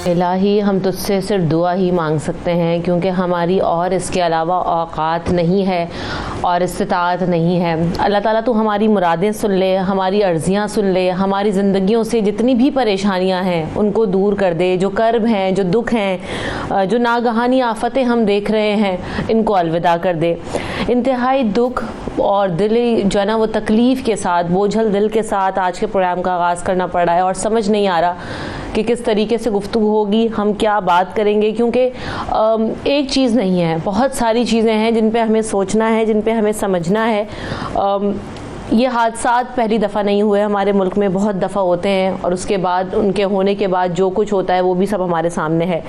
इलाही, हम तुझसे सिर्फ दुआ ही मांग सकते हैं, क्योंकि हमारी और इसके अलावा औकात नहीं है और इस्तिताअत नहीं है। अल्लाह ताला तू हमारी मुरादें सुन ले, हमारी अर्ज़ियाँ सुन ले, हमारी ज़िंदगियों से जितनी भी परेशानियाँ हैं उनको दूर कर दे। जो कर्ब हैं, जो दुख हैं, जो नागहानी आफतें हम देख रहे हैं, इनको अलविदा कर दे। इंतहाई दुख और दिली जो है ना वो तकलीफ़ के साथ, बोझल दिल के साथ आज के प्रोग्राम का आगाज़ करना पड़ रहा है और समझ नहीं आ रहा कि किस तरीके से गुफ्तगू होगी, हम क्या बात करेंगे, क्योंकि एक चीज़ नहीं है, बहुत सारी चीज़ें हैं जिन पे हमें सोचना है, जिन पे हमें समझना है। ये हादसात पहली दफ़ा नहीं हुए, हमारे मुल्क में बहुत दफ़ा होते हैं और उसके बाद उनके होने के बाद जो कुछ होता है वो भी सब हमारे सामने है।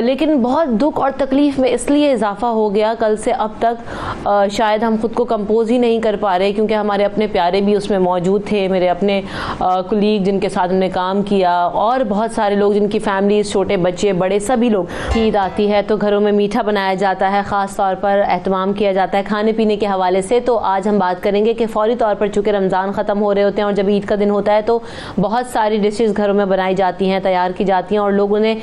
लेकिन बहुत दुख और तकलीफ़ में इसलिए इजाफ़ा हो गया कल से अब तक, शायद हम ख़ुद को कंपोज़ ही नहीं कर पा रहे, क्योंकि हमारे अपने प्यारे भी उसमें मौजूद थे, मेरे अपने कुलीग जिनके साथ हमने काम किया और बहुत सारे लोग जिनकी फैमिलीज़, छोटे बच्चे बड़े सभी लोग। ईद आती है तो घरों में मीठा बनाया जाता है, ख़ास तौर पर एहतमाम किया जाता है खाने पीने के हवाले से। तो आज हम बात करेंगे कि फ़ौरी तौर पर चूँकि रमज़ान ख़त्म हो रहे होते हैं और जब ईद का दिन होता है तो बहुत सारी डिशेज़ घरों में बनाई जाती हैं, तैयार की जाती हैं और लोग उन्हें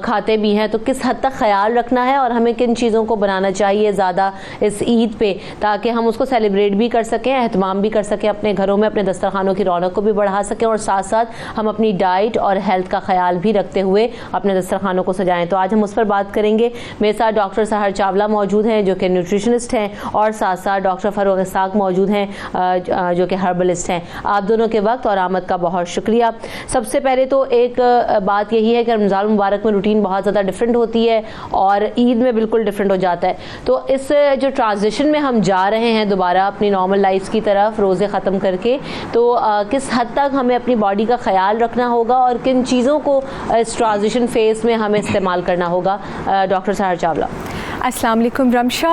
खाते भी हैं। तो किस हद तक ख्याल रखना है और हमें किन चीज़ों को बनाना चाहिए ज़्यादा इस ईद पे, ताकि हम उसको सेलिब्रेट भी कर सकें, एहतमाम भी कर सकें अपने घरों में, अपने दस्तरखानों की रौनक को भी बढ़ा सकें और साथ साथ हम अपनी डाइट और हेल्थ का ख्याल भी रखते हुए अपने दस्तरखानों को सजाएं। तो आज हम उस पर बात करेंगे। मेरे साथ डॉक्टर सहर चावला मौजूद हैं जो कि न्यूट्रिशनिस्ट हैं और साथ साथ डॉक्टर फ़ारूक इसाक मौजूद हैं जो कि हर्बलिस्ट हैं। आप दोनों के वक्त और आमद का बहुत शुक्रिया। सबसे पहले तो एक बात यही है कि रमज़ान मुबारक में रूटीन बहुत ज़्यादा डिफरेंट होती है और ईद में बिल्कुल डिफरेंट हो जाता है। तो इस जो ट्रांजिशन में हम जा रहे हैं दोबारा अपनी नॉर्मल लाइफ की तरफ रोज़े ख़त्म करके, तो किस हद तक हमें अपनी बॉडी का ख्याल रखना होगा और किन चीज़ों को इस ट्रांजिशन फेज़ में हमें इस्तेमाल करना होगा। डॉक्टर सहर चावला। अस्सलाम वालेकुम रमशा।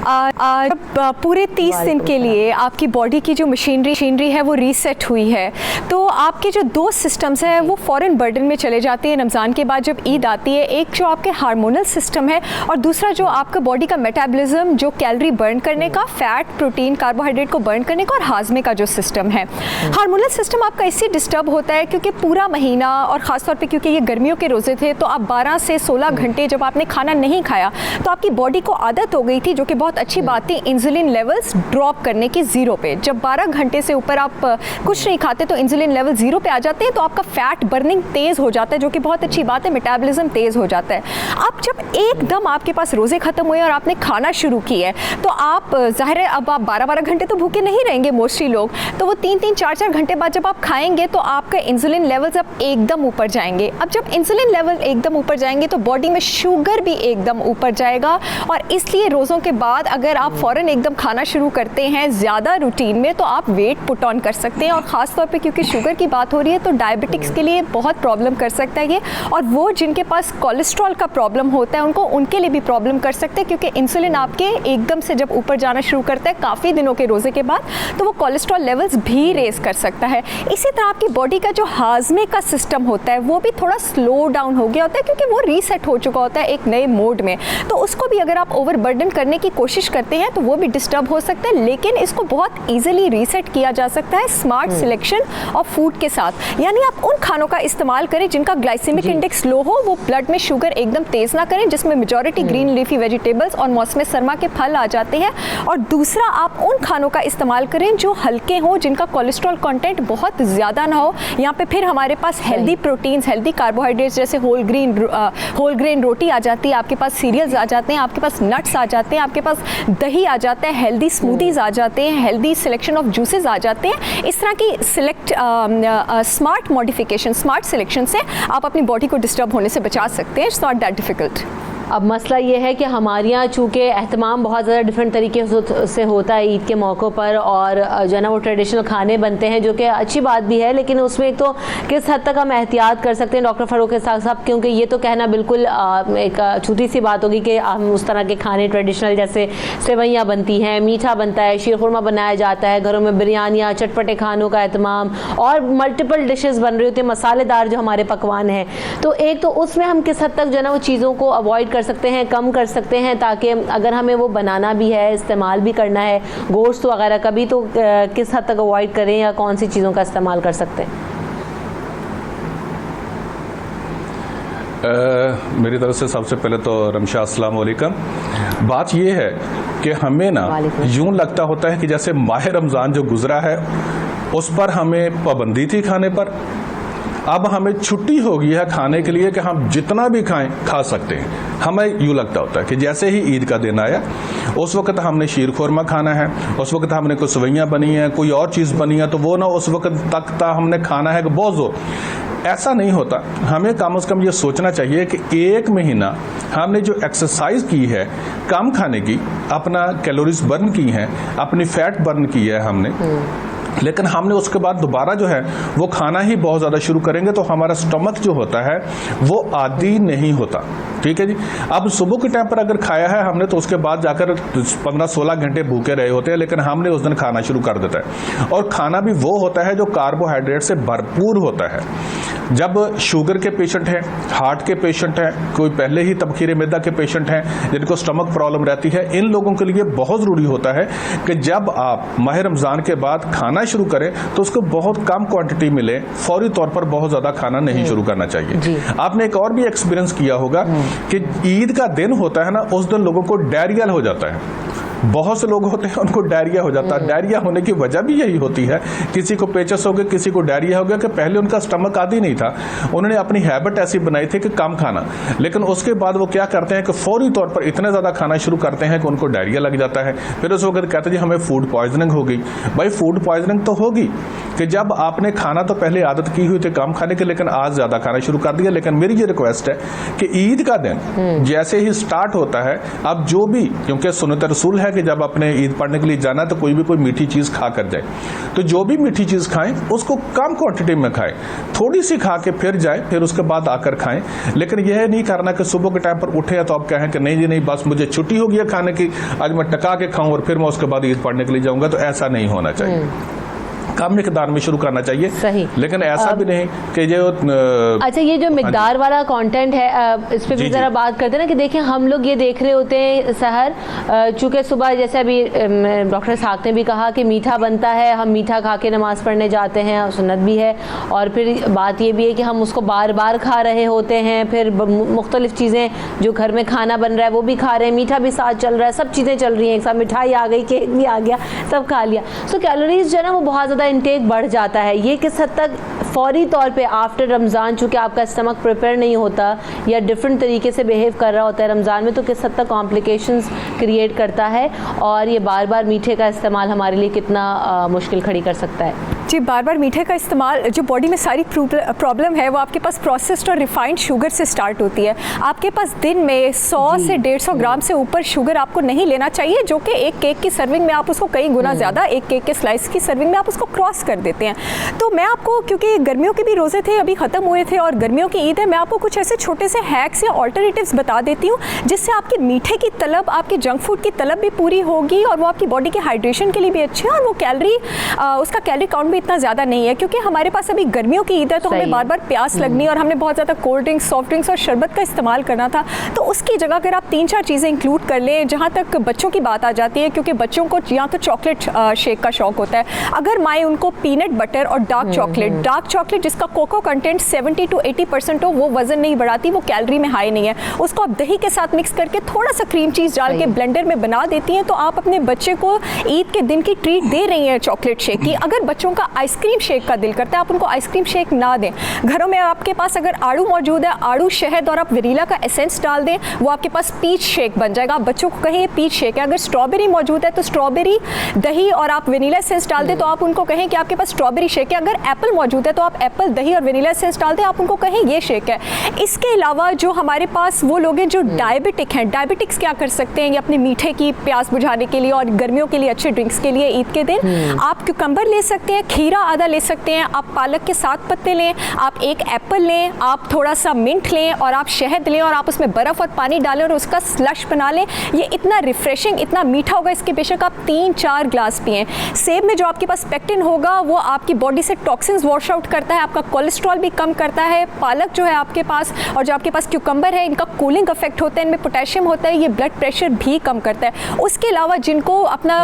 आज पूरे 30 दिन के लिए आपकी बॉडी की जो मशीनरी है वो रीसेट हुई है, तो आपके जो दो सिस्टम्स हैं वो फ़ौरन बर्डन में चले जाते हैं रमज़ान के बाद जब ईद आती है। एक जो आपके हार्मोनल सिस्टम है और दूसरा जो आपका बॉडी का मेटाबॉलिज्म, जो कैलोरी बर्न करने का, फैट, प्रोटीन, कार्बोहाइड्रेट को बर्न करने का और हाजमे का जो सिस्टम है। हार्मोनल सिस्टम आपका इससे डिस्टर्ब होता है क्योंकि पूरा महीना और ख़ासतौर पर क्योंकि ये गर्मियों के रोज़े थे तो आप 12 से 16 घंटे जब आपने खाना नहीं खाया तो आपकी बॉडी को आदत हो गई थी, जो कि बहुत अच्छी बात थी, इंसुलिन लेवल्स ड्रॉप करने की ज़ीरो पे। जब 12 घंटे से ऊपर आप कुछ नहीं खाते तो इंसुलिन लेवल ज़ीरो पे आ जाते हैं, तो आपका फैट बर्निंग तेज़ हो जाता है, जो कि बहुत अच्छी बात है, मेटाबॉलिज्म तेज़ हो जाता है। अब जब एकदम आपके पास रोज़े ख़त्म हुए और आपने खाना शुरू किया है तो आप ज़ाहिर है अब आप 12-12 घंटे तो भूखे नहीं रहेंगे मोस्टली लोग, तो वो 3-3, 4-4 घंटे बाद जब आप खाएंगे तो आपका इंसुलिन लेवल्स अब एकदम ऊपर जाएंगे। अब जब इंसुलिन लेवल एकदम ऊपर जाएंगे तो बॉडी में शुगर भी एकदम ऊपर जाएगा और इसलिए रोज़ों के बाद अगर आप फ़ौरन एकदम खाना शुरू करते हैं ज़्यादा रूटीन में तो आप वेट पुट ऑन कर सकते हैं। और ख़ास तौर पे क्योंकि शुगर की बात हो रही है तो डायबिटिक्स के लिए बहुत प्रॉब्लम कर सकता है ये, और वो जिनके पास कोलेस्ट्रॉल का प्रॉब्लम होता है उनके लिए भी प्रॉब्लम कर सकते हैं, क्योंकि इंसुलिन आपके एकदम से जब ऊपर जाना शुरू करता है काफ़ी दिनों के रोज़े के बाद तो वो कोलेस्ट्रॉल लेवल्स भी रेस कर सकता है। इसी तरह आपकी बॉडी का जो हाजमे का सिस्टम होता है वो भी थोड़ा स्लो डाउन हो गया होता है, क्योंकि वो रीसेट हो चुका होता है एक नए मोड में। तो उसको भी अगर आप ओवरबर्डन करने की कोशिश करते हैं तो वो भी डिस्टर्ब हो सकता है, लेकिन इसको बहुत इजीली रीसेट किया जा सकता है स्मार्ट सिलेक्शन ऑफ फूड के साथ। यानी आप उन खानों का इस्तेमाल करें जिनका ग्लाइसेमिक इंडेक्स लो हो, वो ब्लड में शुगर एकदम तेज़ ना करें, जिसमें मेजॉरिटी ग्रीन लीफी वेजिटेबल्स और मौसम सरमा के फल आ जाते हैं। और दूसरा, आप उन खानों का इस्तेमाल करें जो हल्के हों, जिनका कोलेस्ट्रॉल कंटेंट बहुत ज़्यादा ना हो। यहाँ पे फिर हमारे पास हेल्दी प्रोटीन्स, हेल्दी कार्बोहाइड्रेट्स जैसे होल ग्रेन रोटी आ जाती है, आपके पास सीरियल्स आ जाते हैं, आपके पास नट्स आ जाते हैं, आपके पास दही आ जाता है, हेल्दी स्मूदीज़ आ जाते हैं, हेल्दी सिलेक्शन ऑफ जूसेस आ जाते हैं। इस तरह की स्मार्ट मॉडिफिकेशन, स्मार्ट सिलेक्शन से आप अपनी बॉडी को डिस्टर्ब होने से बचा सकते हैं। It's not that difficult. अब मसला ये है कि हमारे यहाँ चूँकि एहतमाम बहुत ज़्यादा डिफरेंट तरीके से होता है ईद के मौक़ों पर, और जो है ना वो ट्रेडिशनल खाने बनते हैं, जो कि अच्छी बात भी है, लेकिन उसमें तो किस हद तक हम एहतियात कर सकते हैं डॉक्टर फ़ारूक इसहाक़ साहब, क्योंकि ये तो कहना बिल्कुल एक छोटी सी बात होगी कि हम उस तरह के खाने ट्रेडिशनल जैसे सेवैयाँ बनती हैं, मीठा बनता है, शीर खुरमा बनाया जाता है, घरों में बिरयानियाँ, चटपटे खानों का एहतमाम और मल्टीपल डिशेज़ बन रही होती हैं, मसालेदार जो हमारे पकवान हैं। तो एक तो उसमें हम किस हद तक जो है ना वो चीज़ों को अवॉइड कर सकते हैं, कम कर सकते हैं, ताकि अगर हमें वो बनाना भी है, इस्तेमाल भी करना है गोश्त वगैरह का भी, तो किस हद तक अवॉइड करें या कौन सी चीज़ों का इस्तेमाल कर सकते हैं? मेरी तरफ से सबसे पहले तो रमशा अस्सलाम वालेकुम। बात ये है कि हमें ना यूं लगता होता है कि जैसे माह रमज़ान जो गुजरा है उस पर हमें पाबंदी थी खाने पर, अब हमें छुट्टी हो गई है खाने के लिए कि हम जितना भी खाएं खा सकते हैं। हमें यूँ लगता होता है कि जैसे ही ईद का दिन आया उस वक्त हमने शीर खुरमा खाना है, उस वक्त हमने कोई सवैयाँ बनी हैं, कोई और चीज़ बनी है, तो वो ना उस वक्त तक हमने खाना है कि बहुत जोर। ऐसा नहीं होता। हमें कम से कम ये सोचना चाहिए कि एक महीना हमने जो एक्सरसाइज की है कम खाने की, अपना कैलोरीज बर्न की हैं, अपनी फैट बर्न की है हमने, लेकिन हमने उसके बाद दोबारा जो है वो खाना ही बहुत ज़्यादा शुरू करेंगे तो हमारा स्टमक जो होता है वो आदी नहीं होता। ठीक है जी। अब सुबह के टाइम पर अगर खाया है हमने तो उसके बाद जाकर 15-16 घंटे भूखे रहे होते हैं, लेकिन हमने उस दिन खाना शुरू कर देता है। और खाना भी वो होता है जो कार्बोहाइड्रेट से भरपूर होता है। जब शुगर के पेशेंट हैं, हार्ट के पेशेंट हैं, कोई पहले ही तबखीरे मैदा के पेशेंट हैं जिनको स्टमक प्रॉब्लम रहती है, इन लोगों के लिए बहुत ज़रूरी होता है कि जब आप माह रमज़ान के बाद खाना शुरू करें तो उसको बहुत कम क्वांटिटी मिले, फौरी तौर पर बहुत ज़्यादा खाना नहीं शुरू करना चाहिए। आपने एक और भी एक्सपीरियंस किया होगा कि ईद का दिन होता है ना, उस दिन लोगों को डायरिया हो जाता है। बहुत से लोग होते हैं उनको डायरिया हो जाता है। डायरिया होने की वजह भी यही होती है, किसी को पेचस हो गया, किसी को डायरिया हो गया कि पहले उनका स्टमक आदि नहीं था, उन्होंने अपनी हैबिट ऐसी बनाई थी कि कम खाना, लेकिन उसके बाद वो क्या करते हैं कि फौरी तौर पर इतना ज़्यादा खाना शुरू करते हैं कि उनको डायरिया लग जाता है। फिर उस वक्त कहते हैं जी हमें फूड पॉइजनिंग हो गई। भाई फूड पॉइजनिंग तो होगी कि जब आपने खाना तो पहले आदत की हुई थी कम खाने की, लेकिन आज ज़्यादा खाना शुरू कर दिया। लेकिन मेरी ये रिक्वेस्ट है कि ईद का दिन जैसे ही स्टार्ट होता है, अब जो भी, क्योंकि सुन्नत रसूल है कि जब अपने ईद पढ़ने के लिए जाना तो कोई भी कोई मीठी चीज़ खा कर जाए, तो जो भी मीठी चीज़ खाएं उसको कम क्वांटिटी में खाएं, थोड़ी सी खा के फिर जाए, फिर उसके बाद आकर खाएं। लेकिन यह नहीं करना कि सुबह के टाइम पर उठे तो आप कहें कि नहीं जी नहीं, बस मुझे छुट्टी हो गई है खाने की, आज मैं टका के खाऊं और फिर मैं उसके बाद ईद पढ़ने के लिए जाऊंगा, तो ऐसा नहीं होना चाहिए। कम मिकदार में शुरू करना चाहिए। सही। लेकिन ऐसा भी नहीं कि जो अच्छा ये जो मिकदार वाला कंटेंट है इस पे भी जरा बात करते हैं ना, कि देखिए हम लोग ये देख रहे होते हैं सहर, चूँकि सुबह जैसे अभी डॉक्टर इसहाक़ ने भी कहा कि मीठा बनता है, हम मीठा खा के नमाज़ पढ़ने जाते हैं, सुन्नत भी है, और फिर बात ये भी है कि हम उसको बार बार खा रहे होते हैं, फिर मुख्तलिफ़ चीज़ें जो घर में खाना बन रहा है वो भी खा रहे हैं, मीठा भी साथ चल रहा है, सब चीज़ें चल रही हैं एक साथ, मिठाई आ गई, केक भी आ गया, सब खा लिया। सो कैलोरीज जो है ना वो बहुत ज़्यादा इंटेक बढ़ जाता है। ये किस हद तक फौरी तौर पे आफ्टर रमज़ान, चूँकि आपका स्टमक प्रिपेयर नहीं होता या डिफरेंट तरीके से बिहेव कर रहा होता है रमज़ान में, तो किस हद तक कॉम्प्लिकेशंस क्रिएट करता है, और ये बार बार मीठे का इस्तेमाल हमारे लिए कितना मुश्किल खड़ी कर सकता है? जी, बार बार मीठे का इस्तेमाल, जो बॉडी में सारी प्रॉब्लम है वो आपके पास प्रोसेस्ड और रिफाइंड शुगर से स्टार्ट होती है। आपके पास दिन में 100 से 150 ग्राम से ऊपर शुगर आपको नहीं लेना चाहिए, जो कि एक केक की सर्विंग में आप उसको कई गुना ज़्यादा, एक केक के स्लाइस की सर्विंग में आप उसको क्रॉस कर देते हैं। तो मैं आपको, क्योंकि गर्मियों के भी रोज़े थे अभी ख़त्म हुए थे और गर्मियों की ईद है, मैं आपको कुछ ऐसे छोटे से हैक्स या ऑल्टरनेटिव्स बता देती हूँ जिससे आपकी मीठे की तलब, आपके जंक फूड की तलब भी पूरी होगी और वो आपकी बॉडी के हाइड्रेशन के लिए भी अच्छे है, और वो कैलोरी, उसका कैलोरी काउंट भी इतना ज़्यादा नहीं है, क्योंकि हमारे पास अभी गर्मियों की ईद है तो हमें बार बार प्यास लगनी और हमने बहुत ज़्यादा कोल्ड ड्रिंक्स, सॉफ्ट ड्रिंक्स और शरबत का इस्तेमाल करना था। तो उसकी जगह अगर आप 3-4 चीज़ें इंक्लूड कर लें, जहाँ तक बच्चों की बात आ जाती है, क्योंकि बच्चों को या तो चॉकलेट शेक का शौक होता है, अगर माएँ उनको पीनट बटर और डार्क चॉकलेट जिसका कोको कंटेंट 70 to 80% हो, वो वजन नहीं बढ़ाती, वो कैलोरी में हाई नहीं है, उसको आप दही के साथ मिक्स करके थोड़ा सा क्रीम चीज़ डाल के ब्लेंडर में बना देती हैं, तो आप अपने बच्चे को ईद के दिन की ट्रीट दे रही हैं चॉकलेट शेक की। अगर बच्चों का उनका आइसक्रीम शेक का दिल करता है, आप उनको आइसक्रीम शेक ना दें। घरों में आपके पास अगर आड़ू मौजूद है, आड़ू, शहद और आप वनीला का एसेंस डाल दें, वो आपके पास पीच शेक बन जाएगा। आप बच्चों को कहें ये पीच शेक है। अगर स्ट्रॉबेरी मौजूद है तो स्ट्रॉबेरी, दही और आप वनीला एसेंस डाल दें, तो आप उनको कहें कि आपके पास स्ट्रॉबेरी शेक है। अगर एप्पल मौजूद है तो आप एप्पल, दही और वनीला एसेंस डाल दें, आप उनको कहें ये शेक है। इसके अलावा जो हमारे पास वो लोग हैं जो डायबिटिक हैं, डायबिटिक्स क्या कर सकते हैं, ये अपने मीठे की प्यास बुझाने के लिए और गर्मियों के लिए अच्छे ड्रिंक्स के लिए ईद के दिन आप क्यूकम्बर ले सकते हैं, खीरा आधा ले सकते हैं, आप पालक के 7 पत्ते लें, आप एक एप्पल लें, आप थोड़ा सा मिंट लें और आप शहद लें और आप उसमें बर्फ़ और पानी डालें और उसका स्लश बना लें। ये इतना रिफ्रेशिंग, इतना मीठा होगा, इसके बेशक आप 3-4 ग्लास पिएं। सेब में जो आपके पास पेक्टिन होगा वो आपकी बॉडी से टॉक्सिन्स वॉश आउट करता है, आपका कोलेस्ट्रॉल भी कम करता है। पालक जो है आपके पास और जो आपके पास क्यूकम्बर है, इनका कूलिंग इफेक्ट होता है, इनमें पोटेशियम होता है, ये ब्लड प्रेशर भी कम करता है। उसके अलावा जिनको अपना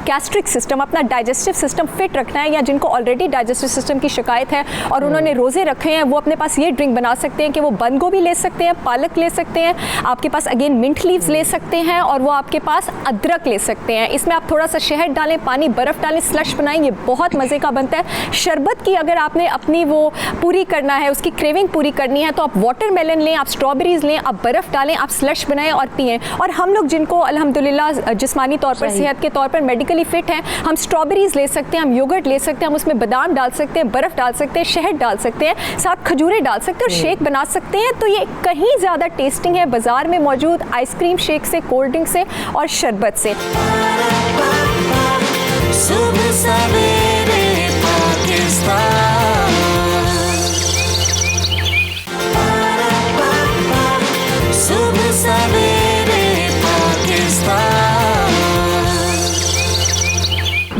गैस्ट्रिक सिस्टम, अपना डाइजेस्टिव सिस्टम फिट रखना है या जिनको ऑलरेडी डाइजेस्टिव सिस्टम की शिकायत है और उन्होंने रोज़े रखे हैं, वो अपने पास ये ड्रिंक बना सकते हैं कि वो बंद गोभी ले सकते हैं, पालक ले सकते हैं, आपके पास अगेन मिंट लीव्स ले सकते हैं और वो आपके पास अदरक ले सकते हैं। इसमें आप थोड़ा सा शहद डालें, पानी, बर्फ़ डालें, स्लश बनाएं, ये बहुत मज़े का बनता है। शरबत की अगर आपने अपनी वो पूरी करना है, उसकी क्रेविंग पूरी करनी है, तो आप वाटरमेलन लें, आप स्ट्रॉबेरीज लें, आप बर्फ़ डालें, आप स्लश बनाएं और पिएं। और हम लोग जिनको अल्हम्दुलिल्लाह जिस्मानी तौर पर, सेहत के तौर पर मेडिकली फ़िट हैं, हम स्ट्रॉबेरीज ले सकते हैं, हम योगर्ट ले सकते हैं, हम उसमें बादाम डाल सकते हैं, बर्फ़ डाल सकते हैं, शहद डाल सकते हैं, साथ खजूरें डाल सकते हैं और शेक बना सकते हैं। तो ये कहीं ज़्यादा टेस्टिंग है बाज़ार में मौजूद आइसक्रीम शेक से, कोल्ड ड्रिंक से और शरबत से। सुबह सवेरे पाकिस्तान, सुबह सवेरे पाकिस्तान।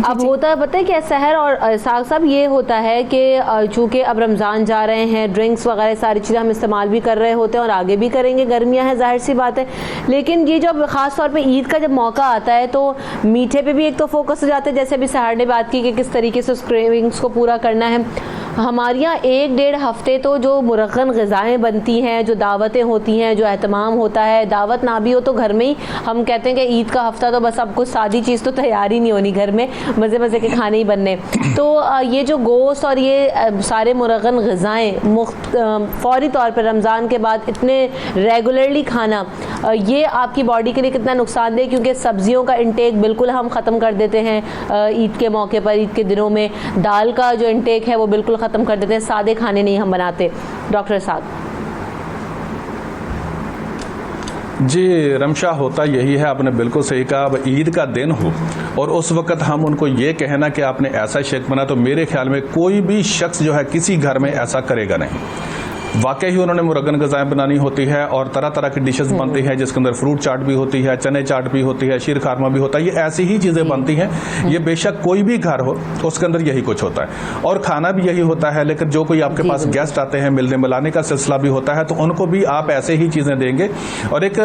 अब होता है, पता है क्या सहर और साग साहब, ये होता है कि चूँकि अब रमज़ान जा रहे हैं, ड्रिंक्स वगैरह सारी चीज़ें हम इस्तेमाल भी कर रहे होते हैं और आगे भी करेंगे, गर्मियां हैं जाहिर सी बात है। लेकिन ये जब ख़ास तौर पे ईद का जब मौका आता है तो मीठे पे भी एक तो फोकस हो जाता है, जैसे अभी सहर ने बात की कि किस तरीके से उस क्रेविंग्स को पूरा करना है। हमारे यहाँ 1-1.5 हफ्ते तो जो मुरक्कन ग़िज़ाएँ बनती हैं, जो दावतें होती हैं, जो एहतमाम होता है, दावत ना भी हो तो घर में ही हम कहते हैं कि ईद का हफ्ता तो बस अब कुछ सादी चीज़ तो तैयार ही नहीं होनी, घर में मज़े मज़े के खाने ही बनने। तो ये जो गोश्त और ये सारे मुरक्कन ग़िज़ाएँ फ़ौरी तौर पर रमज़ान के बाद इतने रेगुलरली खाना, ये आपकी बॉडी के लिए कितना नुकसानदेह, क्योंकि सब्ज़ियों का इंटेक बिल्कुल हम ख़त्म कर देते हैं ईद के मौके पर, ईद के दिनों में दाल का जो इंटेक है वो बिल्कुल ख़त्म कर देते हैं, सादे खाने नहीं हम बनाते। डॉक्टर साहब जी, रमशा होता यही है, आपने बिल्कुल सही कहा। अब ईद का दिन हो और उस वक्त हम उनको ये कहना कि आपने ऐसा शेक बना, तो मेरे ख्याल में कोई भी शख्स जो है किसी घर में ऐसा करेगा नहीं। वाकई ही उन्होंने मुरक्कन ग़िज़ाएँ बनानी होती है और तरह तरह की डिशेस बनती हैं, जिसके अंदर फ्रूट चाट भी होती है, चने चाट भी होती है, शीर खारमा भी होता है, ये ऐसी ही चीज़ें बनती हैं। ये बेशक कोई भी घर हो उसके अंदर यही कुछ होता है और खाना भी यही होता है। लेकिन जो कोई आपके पास गेस्ट आते हैं, मिलने मिलाने का सिलसिला भी होता है, तो उनको भी आप ऐसे ही चीज़ें देंगे और एक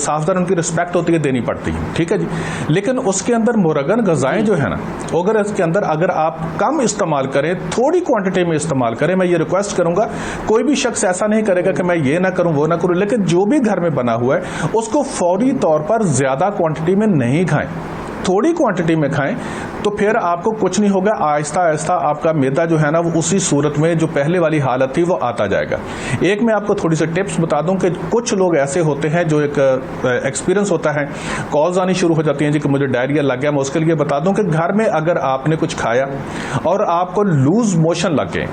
साफ़दार उनकी रिस्पेक्ट होती है, देनी पड़ती है, ठीक है जी। लेकिन उसके अंदर मुरक्कन ग़िज़ाएँ जो है ना, अगर इसके अंदर अगर आप कम इस्तेमाल करें, थोड़ी क्वांटिटी में इस्तेमाल करें, मैं ये रिक्वेस्ट करूँगा, कोई भी शख्स ऐसा नहीं करेगा कि मैं ये ना करूं वो ना करूं, लेकिन जो भी घर में बना हुआ है उसको फौरी तौर पर ज्यादा क्वांटिटी में नहीं खाएं, थोड़ी क्वांटिटी में खाएं, तो फिर आपको कुछ नहीं होगा। आहिस्ता आहिस्ता आपका मैदा जो है ना वो उसी सूरत में जो पहले वाली हालत थी वो आता जाएगा। एक मैं आपको थोड़ी सी टिप्स बता दूं कि कुछ लोग ऐसे होते हैं जो एक एक्सपीरियंस होता है, कॉल्स आनी शुरू हो जाती हैं जी कि मुझे डायरिया लग गया। मैं उसके लिए बता दूं कि घर में अगर आपने कुछ खाया और आपको लूज मोशन लग गए,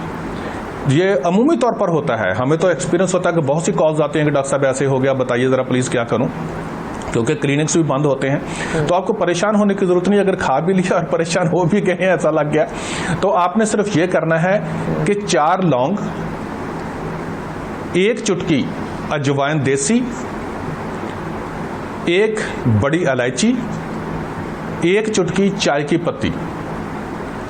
ये अमूमी तौर पर होता है, हमें तो एक्सपीरियंस होता है कि बहुत सी कॉल्स आती हैं कि डॉक्टर साहब ऐसे हो गया, बताइए ज़रा प्लीज़ क्या करूं, क्योंकि क्लिनिक्स भी बंद होते हैं। तो आपको परेशान होने की ज़रूरत नहीं, अगर खा भी लिया और परेशान हो भी गए हैं, ऐसा लग गया, तो आपने सिर्फ ये करना है कि 4 लौंग, 1 चुटकी अजवाइन देसी, 1 बड़ी इलायची, 1 चुटकी चाय की पत्ती,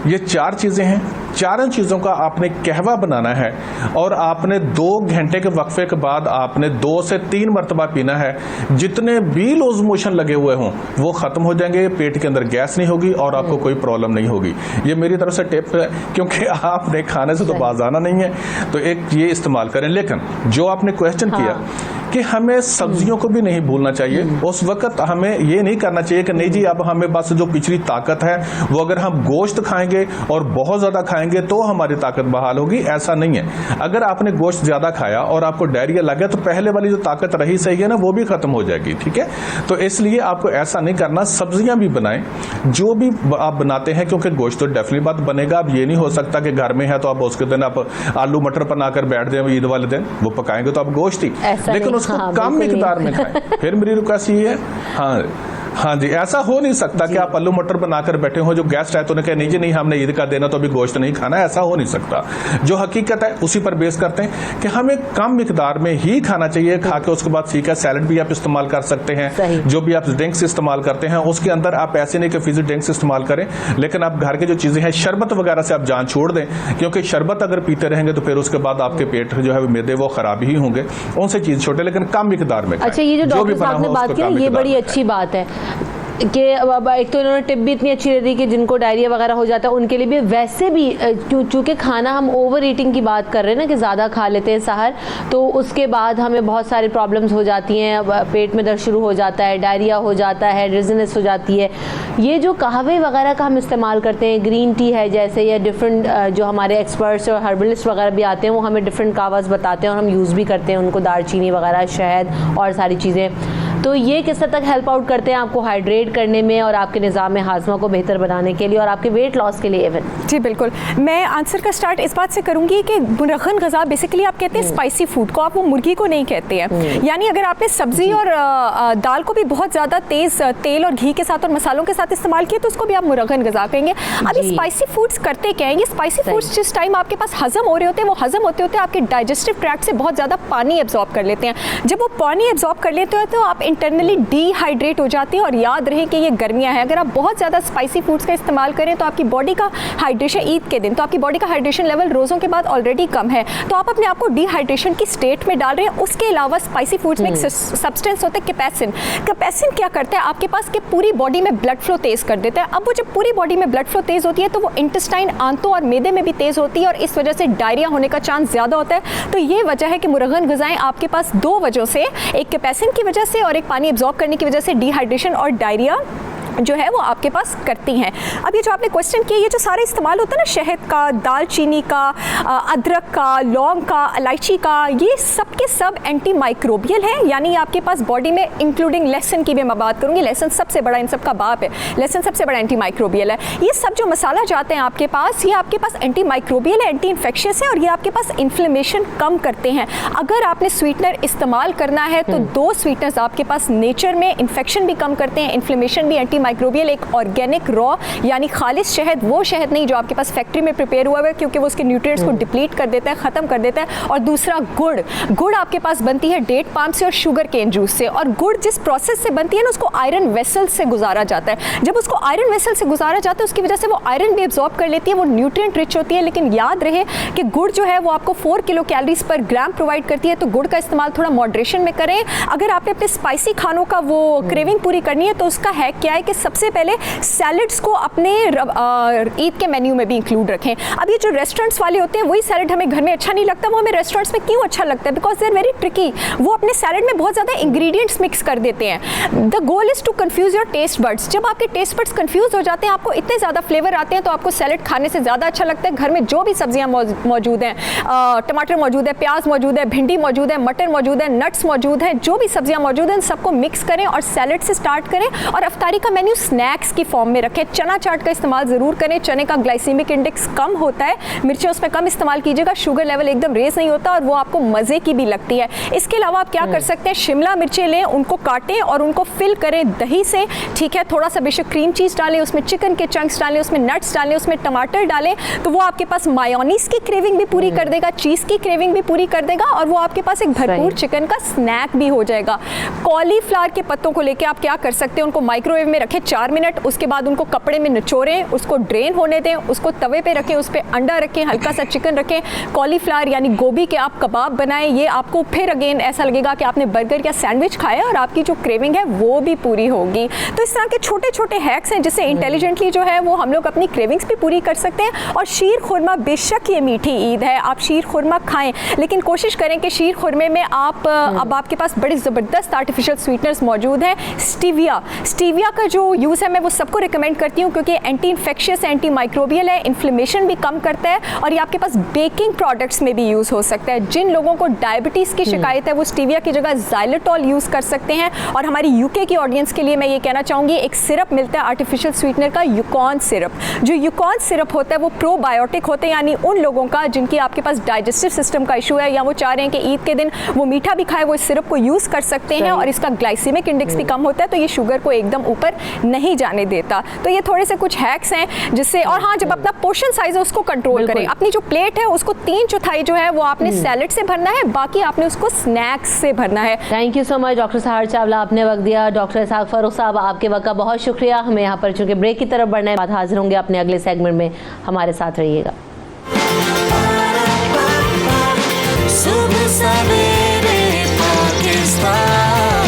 ये 4 चीज़ें हैं। 4 चीज़ों का आपने कहवा बनाना है और आपने 2 घंटे के वक्फे के बाद आपने 2 से 3 मरतबा पीना है। जितने भी लूज मोशन लगे हुए हों वो ख़त्म हो जाएंगे, पेट के अंदर गैस नहीं होगी और आपको कोई प्रॉब्लम नहीं होगी। ये मेरी तरफ से टिप है, क्योंकि आपने खाने से तो बाज आना नहीं है, तो एक ये इस्तेमाल करें। लेकिन जो आपने क्वेश्चन किया कि हमें सब्जियों को भी नहीं भूलना चाहिए। उस वक्त हमें ये नहीं करना चाहिए कि नहीं जी अब हमें बस जो पिछली ताकत है वो अगर हम गोश्त खाएंगे और बहुत ज्यादा खाएंगे तो हमारी ताकत बहाल होगी, ऐसा नहीं है। अगर आपने गोश्त ज्यादा खाया और आपको डायरिया लग गया तो पहले वाली जो ताकत रही सही है ना वो भी खत्म हो जाएगी, ठीक है। तो इसलिए आपको ऐसा नहीं करना, सब्जियां भी बनाएं जो भी आप बनाते हैं, क्योंकि गोश्त तो डेफिनेटली बात बनेगा। अब ये नहीं हो सकता कि घर में है तो आप उसके दिन आप आलू मटर बनाकर बैठ जाए ईद वाले दिन, वो पकाएंगे तो आप गोश्त ही, लेकिन उसको कम मिकदार में खाएं। फिर मेरी रिक्वेस्ट ये है, हाँ जी, ऐसा हो नहीं सकता कि आप आलू मटर बनाकर बैठे हो, जो गेस्ट आए तो उन्हें कहे नहीं जी नहीं हमने ईद का देना तो अभी गोश्त नहीं खाना, ऐसा हो नहीं सकता। जो हकीकत है उसी पर बेस करते हैं कि हमें कम मिकदार में ही खाना चाहिए। खा के उसके बाद ठीक है सैलड भी आप इस्तेमाल कर सकते हैं, जो भी आप ड्रिंक्स इस्तेमाल करते हैं उसके अंदर आप ऐसे नहीं कि फिजी ड्रिंक्स इस्तेमाल करें, लेकिन आप घर के जो चीजें हैं शरबत वगैरह से आप जान छोड़ दें, क्योंकि शरबत अगर पीते रहेंगे तो फिर उसके बाद आपके पेट जो है मैदे वो खराब ही होंगे। उनसे चीज छोटे लेकिन कम मिकदार में। अच्छा, ये जो डॉक्टर साहब ने बात की ये बड़ी अच्छी बात है कि एक तो इन्होंने टिप भी इतनी अच्छी दे दी कि जिनको डायरिया वगैरह हो जाता है उनके लिए भी, वैसे भी चूँकि खाना हम ओवर ईटिंग की बात कर रहे हैं ना कि ज़्यादा खा लेते हैं सहर, तो उसके बाद हमें बहुत सारी प्रॉब्लम्स हो जाती हैं, पेट में दर्द शुरू हो जाता है, डायरिया हो जाता है, डिजीनेस हो जाती है। ये जो कहवे वगैरह का हम इस्तेमाल करते हैं, ग्रीन टी है जैसे, या डिफरेंट जो हमारे एक्सपर्ट्स और हर्बलिस्ट वगैरह भी आते हैं वो हमें डिफरेंट कावास बताते हैं और हम यूज़ भी करते हैं उनको, दालचीनी वगैरह, शहद और सारी चीज़ें। तो ये किस हद तक हेल्प आउट करते हैं आपको हाइड्रेट करने में और आपके निज़ाम हाज़मा को बेहतर बनाने के लिए और आपके वेट लॉस के लिए इवन? जी बिल्कुल, मैं आंसर का स्टार्ट इस बात से करूंगी कि मुरग़न ग़िज़ा बेसिकली आप कहते हैं स्पाइसी फूड को, आप वो मुर्गी को नहीं कहते हैं। यानी अगर आपने सब्जी और दाल को भी बहुत ज़्यादा तेज़ तेल और घी के साथ और मसालों के साथ इस्तेमाल किया तो उसको भी आप मुरग़न ग़िज़ा कहेंगे। अब ये स्पाइसी फूड्स करते क्या हैं? ये स्पाइसी फूड्स जिस टाइम आपके पास हज़म हो रहे होते हैं वो हज़म होते होते आपके डाइजेस्टिव ट्रैक्ट से बहुत ज़्यादा पानी एब्जॉर्ब कर लेते हैं। जब वो पानी एब्जॉर्ब कर लेते हैं तो आप इंटरनली डिहाइड्रेट हो जाते हैं। और याद रहे कि ये गर्मियां हैं, अगर आप बहुत ज़्यादा स्पाइसी फूड्स का इस्तेमाल करें तो आपकी बॉडी का हाइड्रेशन, ईद के दिन तो आपकी बॉडी का हाइड्रेशन लेवल रोज़ों के बाद ऑलरेडी कम है, तो आप अपने आप को डिहाइड्रेशन की स्टेट में डाल रहे हैं। उसके अलावा स्पाइसी फूड्स में एक सब्सटेंस होता है कैपेसिन। कैपेसिन क्या करता है आपके पास कि पूरी बॉडी में ब्लड फ्लो तेज़ कर देता है। अब वो जब पूरी बॉडी में ब्लड फ्लो तेज़ होती है तो वो इंटेस्टाइन, आंतों और मैदे में भी तेज़ होती है और इस वजह से डायरिया होने का चांस ज़्यादा होता है। तो ये वजह है कि मुरग़न ग़िज़ाएं आपके पास दो वजहों से, एक कैपेसिन की वजह से और एक पानी एब्जॉर्ब करने की वजह से डिहाइड्रेशन और डायरिया जो है वो आपके पास करती हैं। अब ये जो आपने क्वेश्चन किया, ये जो सारे इस्तेमाल होता है ना, शहद का, दालचीनी का, अदरक का, लौंग का, इलायची का, ये सब के सब एंटी माइक्रोबियल है। यानी आपके पास बॉडी में, इंक्लूडिंग लहसुन की भी मैं बात करूँगी, लहसुन सबसे बड़ा इन सब का बाप है, लहसुन सबसे बड़ा एंटी माइक्रोबियल है। ये सब जो मसाला जाते हैं आपके पास, ये आपके पास एंटी माइक्रोबियल है, एंटी इन्फेक्शियस है और ये आपके पास इन्फ्लेमेशन कम करते हैं। अगर आपने स्वीटनर इस्तेमाल करना है तो दो स्वीटनर्स आपके पास नेचर में इन्फेक्शन भी कम करते हैं, इन्फ्लेमेशन भी, एंटी माइक्रोबियल। एक ऑर्गेनिक रॉ यानी खालिश शहद, वो शहद नहीं जो आपके पास फैक्ट्री में प्रिपेयर हुआ है क्योंकि वो उसके न्यूट्रिएंट्स को डिप्लीट कर देता है, खत्म कर देता है। और दूसरा गुड़ आपके पास बनती है डेट पाम से और शुगर केन जूस से। और गुड़ जिस प्रोसेस से बनती है ना उसको आयरन वेसल से गुजारा जाता है। जब उसको आयरन वेसल से गुजारा जाता है उसकी वजह से वो आयरन भी एब्जॉर्ब कर लेती है, वो न्यूट्रिएंट रिच होती है। लेकिन याद रहे कि गुड़ जो है वो आपको 4 किलो कैलोरीज पर ग्राम प्रोवाइड करती है, तो गुड़ का इस्तेमाल थोड़ा मॉडरेशन में करें। अगर आपने अपने स्पाइसी खानों का वो क्रेविंग पूरी करनी है तो उसका है क्या है कि सबसे पहले सैलड्स को अपने ईद के मेन्यू में भी इंक्लूड रखें। अब ये जो रेस्टोरेंट्स वाले होते हैं वही सैलड हमें घर में अच्छा नहीं लगता, वो हमें रेस्टोरेंट्स में क्यों अच्छा लगता है? Because they are very tricky. वो अपने सैलड में बहुत ज़्यादा इंग्रेडिएंट्स मिक्स कर देते हैं। The goal is to confuse your taste buds. जब आपके टेस्ट बड्स कंफ्यूज हो जाते हैं, आपको इतने ज़्यादा फ्लेवर आते हैं तो आपको सैलड खाने से ज़्यादा अच्छा लगता है। घर में जो भी सब्जियाँ मौजूद हैं, टमाटर मौजूद है, प्याज मौजूद है, भिंडी मौजूद है, मटर मौजूद है, नट्स मौजूद है, जो भी सब्जियाँ मौजूद हैं सबको मिक्स करें और सैलड से स्टार्ट करें। और अफ्तारी का मेन्यू स्नैक्स की फॉर्म में रखें। चना चाट का इस्तेमाल ज़रूर करें। चने का ग्लाइसीमिक इंडेक्स कम होता है, मिर्चें उसमें कम इस्तेमाल कीजिएगा, शुगर लेवल एकदम रेज नहीं होता और वो आपको मज़े की भी लगती है। इसके अलावा आप क्या कर सकते हैं, शिमला मिर्चें लें, उनको काटें और उनको फिल करें दही से, ठीक है। थोड़ा सा बेशक क्रीम चीज़ डालें, उसमें चिकन के चंक्स डालें, उसमें नट्स डालें, उसमें टमाटर डालें, तो वो आपके पास मायोनीज की क्रेविंग भी पूरी कर देगा, चीज़ की क्रेविंग भी पूरी कर देगा और वो आपके पास एक भरपूर चिकन का स्नैक भी हो जाएगा। कॉलीफ्लावर के पत्तों को लेकर आप क्या कर सकते हैं, उनको माइक्रोवेव में रखें 4 मिनट, उसके बाद उनको कपड़े में निचोड़ें, उसको ड्रेन होने दें, उसको तवे पे रखें, उस पर अंडा रखें, हल्का सा चिकन रखें, कॉलीफ्लावर यानी गोभी के आप कबाब बनाएं। ये आपको फिर अगेन ऐसा लगेगा कि आपने बर्गर या सैंडविच खाया और आपकी जो क्रेविंग है वो भी पूरी होगी। तो इस तरह के छोटे छोटे हैक्स हैं जिससे इंटेलिजेंटली जो है वो हम लोग अपनी क्रेविंग्स भी पूरी कर सकते हैं। और शीर खुरमा, बेशक ये मीठी ईद है, आप शीर खुरमा खाएं, लेकिन कोशिश करें कि शीर खुरमे में आप अब आपके पास बड़े ज़बरदस्त आर्टिफिशियल स्वीटनर्स मौजूद हैं। स्टीविया का जो यूज़ है मैं वो सबको रिकमेंड करती हूँ क्योंकि एंटी इन्फेक्शियस, एंटी माइक्रोबियल है, इन्फ्लेमेशन भी कम करता है और ये आपके पास बेकिंग प्रोडक्ट्स में भी यूज़ हो सकता है। जिन लोगों को डायबिटीज़ की शिकायत है वो स्टीविया की जगह ज़ाइलोटॉल यूज़ कर सकते हैं। और हमारी यूके की ऑडियंस के लिए मैं ये कहना चाहूँगी, एक सिरप मिलता है आर्टिफिशियल स्वीटनर का, यूकॉन सिरप। जो यूकॉन सिरप होता है वो प्रोबायोटिक होते हैं, यानी उन लोगों का जिनकी आपके पास डाइजेस्टिव सिस्टम का इशू है या वो चाह रहे हैं कि ईद के दिन वो मीठा भी खाए, वो इस सिरप को यूज़ कर सकते हैं और इसका ग्लाइसेमिक इंडेक्स भी कम होता है, तो ये शुगर को एकदम ऊपर नहीं जाने देता। तो ये थोड़े से कुछ हैक्स हैं जिससे, और हाँ, जब अपना पोर्शन साइज है उसको कंट्रोल करें। अपनी जो प्लेट है उसको 3/4 जो है वो आपने सैलेड से भरना है, बाकी आपने उसको स्नैक्स से भरना है। Thank you so much doctor Sahar Chawla, आपने वक्त दिया। डॉक्टर इसहाक फारूक साहब, आपके वक्त का बहुत शुक्रिया। हमें यहाँ पर चूँकि ब्रेक की तरफ बढ़ने के बाद हाजिर होंगे अपने अगले सेगमेंट में, हमारे साथ रहिएगा। सुबह सवेरे पाकिस्तान,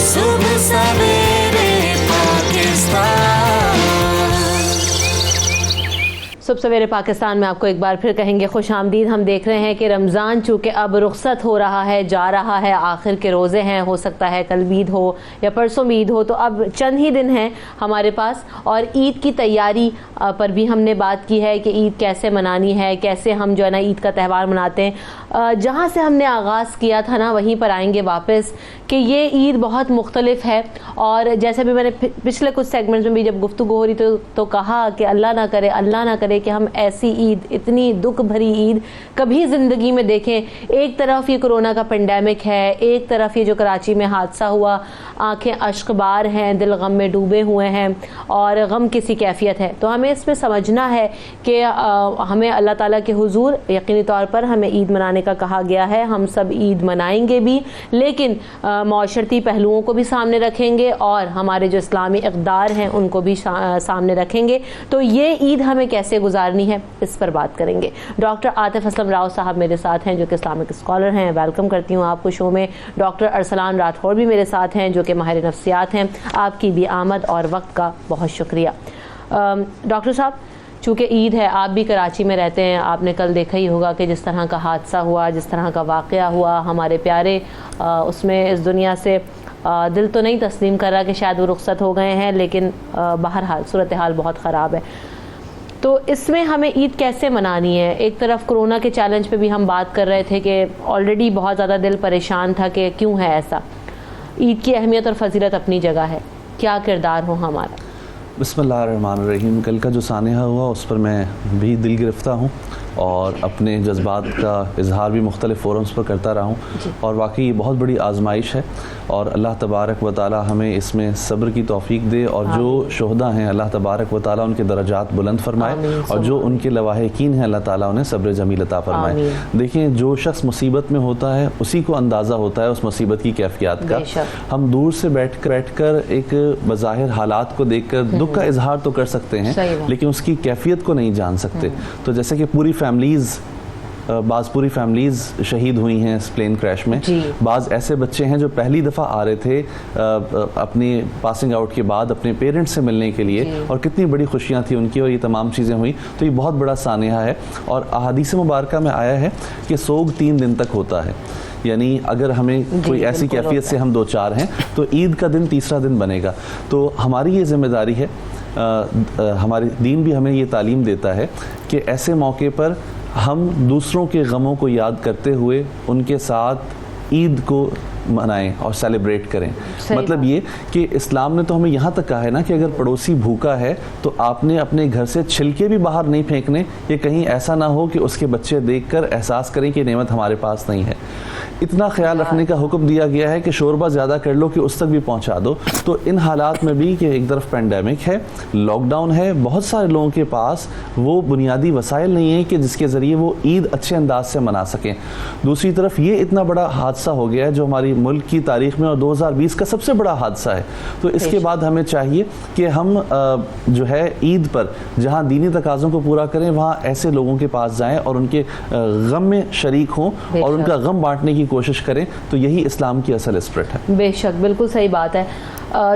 सुबह सवेरे पाकिस्तान। सुबह सवेरे पाकिस्तान में आपको एक बार फिर कहेंगे खुश आमदीद। हम देख रहे हैं कि रमज़ान चूँकि अब रुखसत हो रहा है, जा रहा है, आखिर के रोज़े हैं, हो सकता है कल ईद हो या परसों ईद हो, तो अब चंद ही दिन हैं हमारे पास। और ईद की तैयारी पर भी हमने बात की है कि ईद कैसे मनानी है, कैसे हम जो है ना ईद का त्यौहार मनाते हैं। जहाँ से हमने आगाज़ किया था ना वहीं पर आएंगे वापस कि ये ईद बहुत मुख्तलिफ है। और जैसे भी मैंने पिछले कुछ सेगमेंट्स में भी जब गुफ्तगू हो रही तो कहा कि अल्लाह ना करे कि हम ऐसी ईद, इतनी दुख भरी ईद कभी ज़िंदगी में देखें। एक तरफ ये कोरोना का पेंडेमिक है, एक तरफ ये जो कराची में हादसा हुआ, आंखें अश्कबार हैं, दिल गम में डूबे हुए हैं और गम किसी कैफियत है। तो हमें इसमें समझना है कि हमें अल्लाह ताला के हुजूर यकीनी तौर पर हमें ईद मनाने का कहा गया है। हम सब ईद मनाएंगे भी, लेकिन माशरती पहलुओं को भी सामने रखेंगे और हमारे जो इस्लामी इक़दार हैं उनको भी सामने रखेंगे। तो ये ईद हमें कैसे गुजारनी है, इस पर बात करेंगे। डॉक्टर आतिफ असलम राव साहब मेरे साथ हैं जो कि इस्लामिक स्कॉलर हैं, वेलकम करती हूँ आपको शो में। डॉक्टर अरसलान राठौर भी मेरे साथ हैं जो कि माहिर नफ्सियात हैं। आपकी भी आमद और वक्त का बहुत शुक्रिया। डॉक्टर साहब, चूँकि ईद है, आप भी कराची में रहते हैं, आपने कल देखा ही होगा कि जिस तरह का हादसा हुआ, जिस तरह का वाक़या हुआ, हमारे प्यारे उसमें इस दुनिया से दिल तो नहीं तस्लीम कर रहा कि शायद वो रुखसत हो गए हैं, लेकिन बहरहाल सूरत हाल बहुत ख़राब है। तो इसमें हमें ईद कैसे मनानी है? एक तरफ कोरोना के चैलेंज पे भी हम बात कर रहे थे कि ऑलरेडी बहुत ज़्यादा दिल परेशान था कि क्यों है ऐसा। ईद की अहमियत और फजीलत अपनी जगह है, क्या किरदार हो हमारा? बिस्मिल्लाहिर्रहमानिर्रहीम। कल का जो सानिया हुआ उस पर मैं भी दिल गिरफ्ता हूँ और अपने जज्बात का इजहार भी मुख्तलिफ़ फ़ोरम्स पर करता रहा हूँ। और वाकई ये बहुत बड़ी आजमाइश है और अल्लाह तबारक व ताला हमें इसमें सब्र की तौफीक दे और जो शुहदा हैं अल्लाह तबारक व ताला उनके दर्जात बुलंद फरमाए और जो उनके लवाहिकीन हैं अल्लाह ताला उन्हें सब्र जमील अता फरमाए। देखिए, जो शख्स मुसीबत में होता है उसी को अंदाज़ा होता है उस मुसीबत की कैफियत का। हम दूर से बैठ कर एक बज़ाहिर हालात को देख कर दुख का इजहार तो कर सकते हैं, लेकिन उसकी कैफियत को नहीं जान सकते। तो जैसे कि पूरी फैमिलीज़ शहीद हुई हैं इस प्लेन क्रैश में। बाज़ ऐसे बच्चे हैं जो पहली दफ़ा आ रहे थे अपनी पासिंग आउट के बाद अपने पेरेंट्स से मिलने के लिए और कितनी बड़ी खुशियां थी उनकी और ये तमाम चीज़ें हुई। तो ये बहुत बड़ा सानिया है और अहादीस मुबारका में आया है कि सोग 3 दिन तक होता है। यानी अगर हमें कोई ऐसी कैफियत से हम 2-4 हैं तो ईद का दिन तीसरा दिन बनेगा। तो हमारी ये जिम्मेदारी है, हमारी दीन भी हमें ये तालीम देता है कि ऐसे मौके पर हम दूसरों के गमों को याद करते हुए उनके साथ ईद को मनाएं और सेलिब्रेट करें। सही मतलब बात। ये कि इस्लाम ने तो हमें यहाँ तक कहा है ना कि अगर पड़ोसी भूखा है तो आपने अपने घर से छिलके भी बाहर नहीं फेंकने, ये कहीं ऐसा ना हो कि उसके बच्चे देखकर एहसास करें कि नेमत हमारे पास नहीं है। इतना ख्याल रखने का हुक्म दिया गया है कि शोरबा ज़्यादा कर लो कि उस तक भी पहुंचा दो। तो इन हालात में भी कि एक तरफ पेंडेमिक है, लॉकडाउन है, बहुत सारे लोगों के पास वो बुनियादी वसाइल नहीं है कि जिसके ज़रिए वो ईद अच्छे अंदाज से मना सकें। दूसरी तरफ ये इतना बड़ा हादसा हो गया है जो हमारी मुल्क की तारीख में और 2020 का सबसे बड़ा हादसा है। तो इसके बाद हमें चाहिए कि हम जो है ईद पर जहाँ दीनी तकाज़ों को पूरा करें वहाँ ऐसे लोगों के पास जाएँ और उनके गम में शरीक हों और उनका गम बांटने की कोशिश करें। तो यही इस्लाम की असल स्पिरिट है। बेशक, बिल्कुल सही बात है।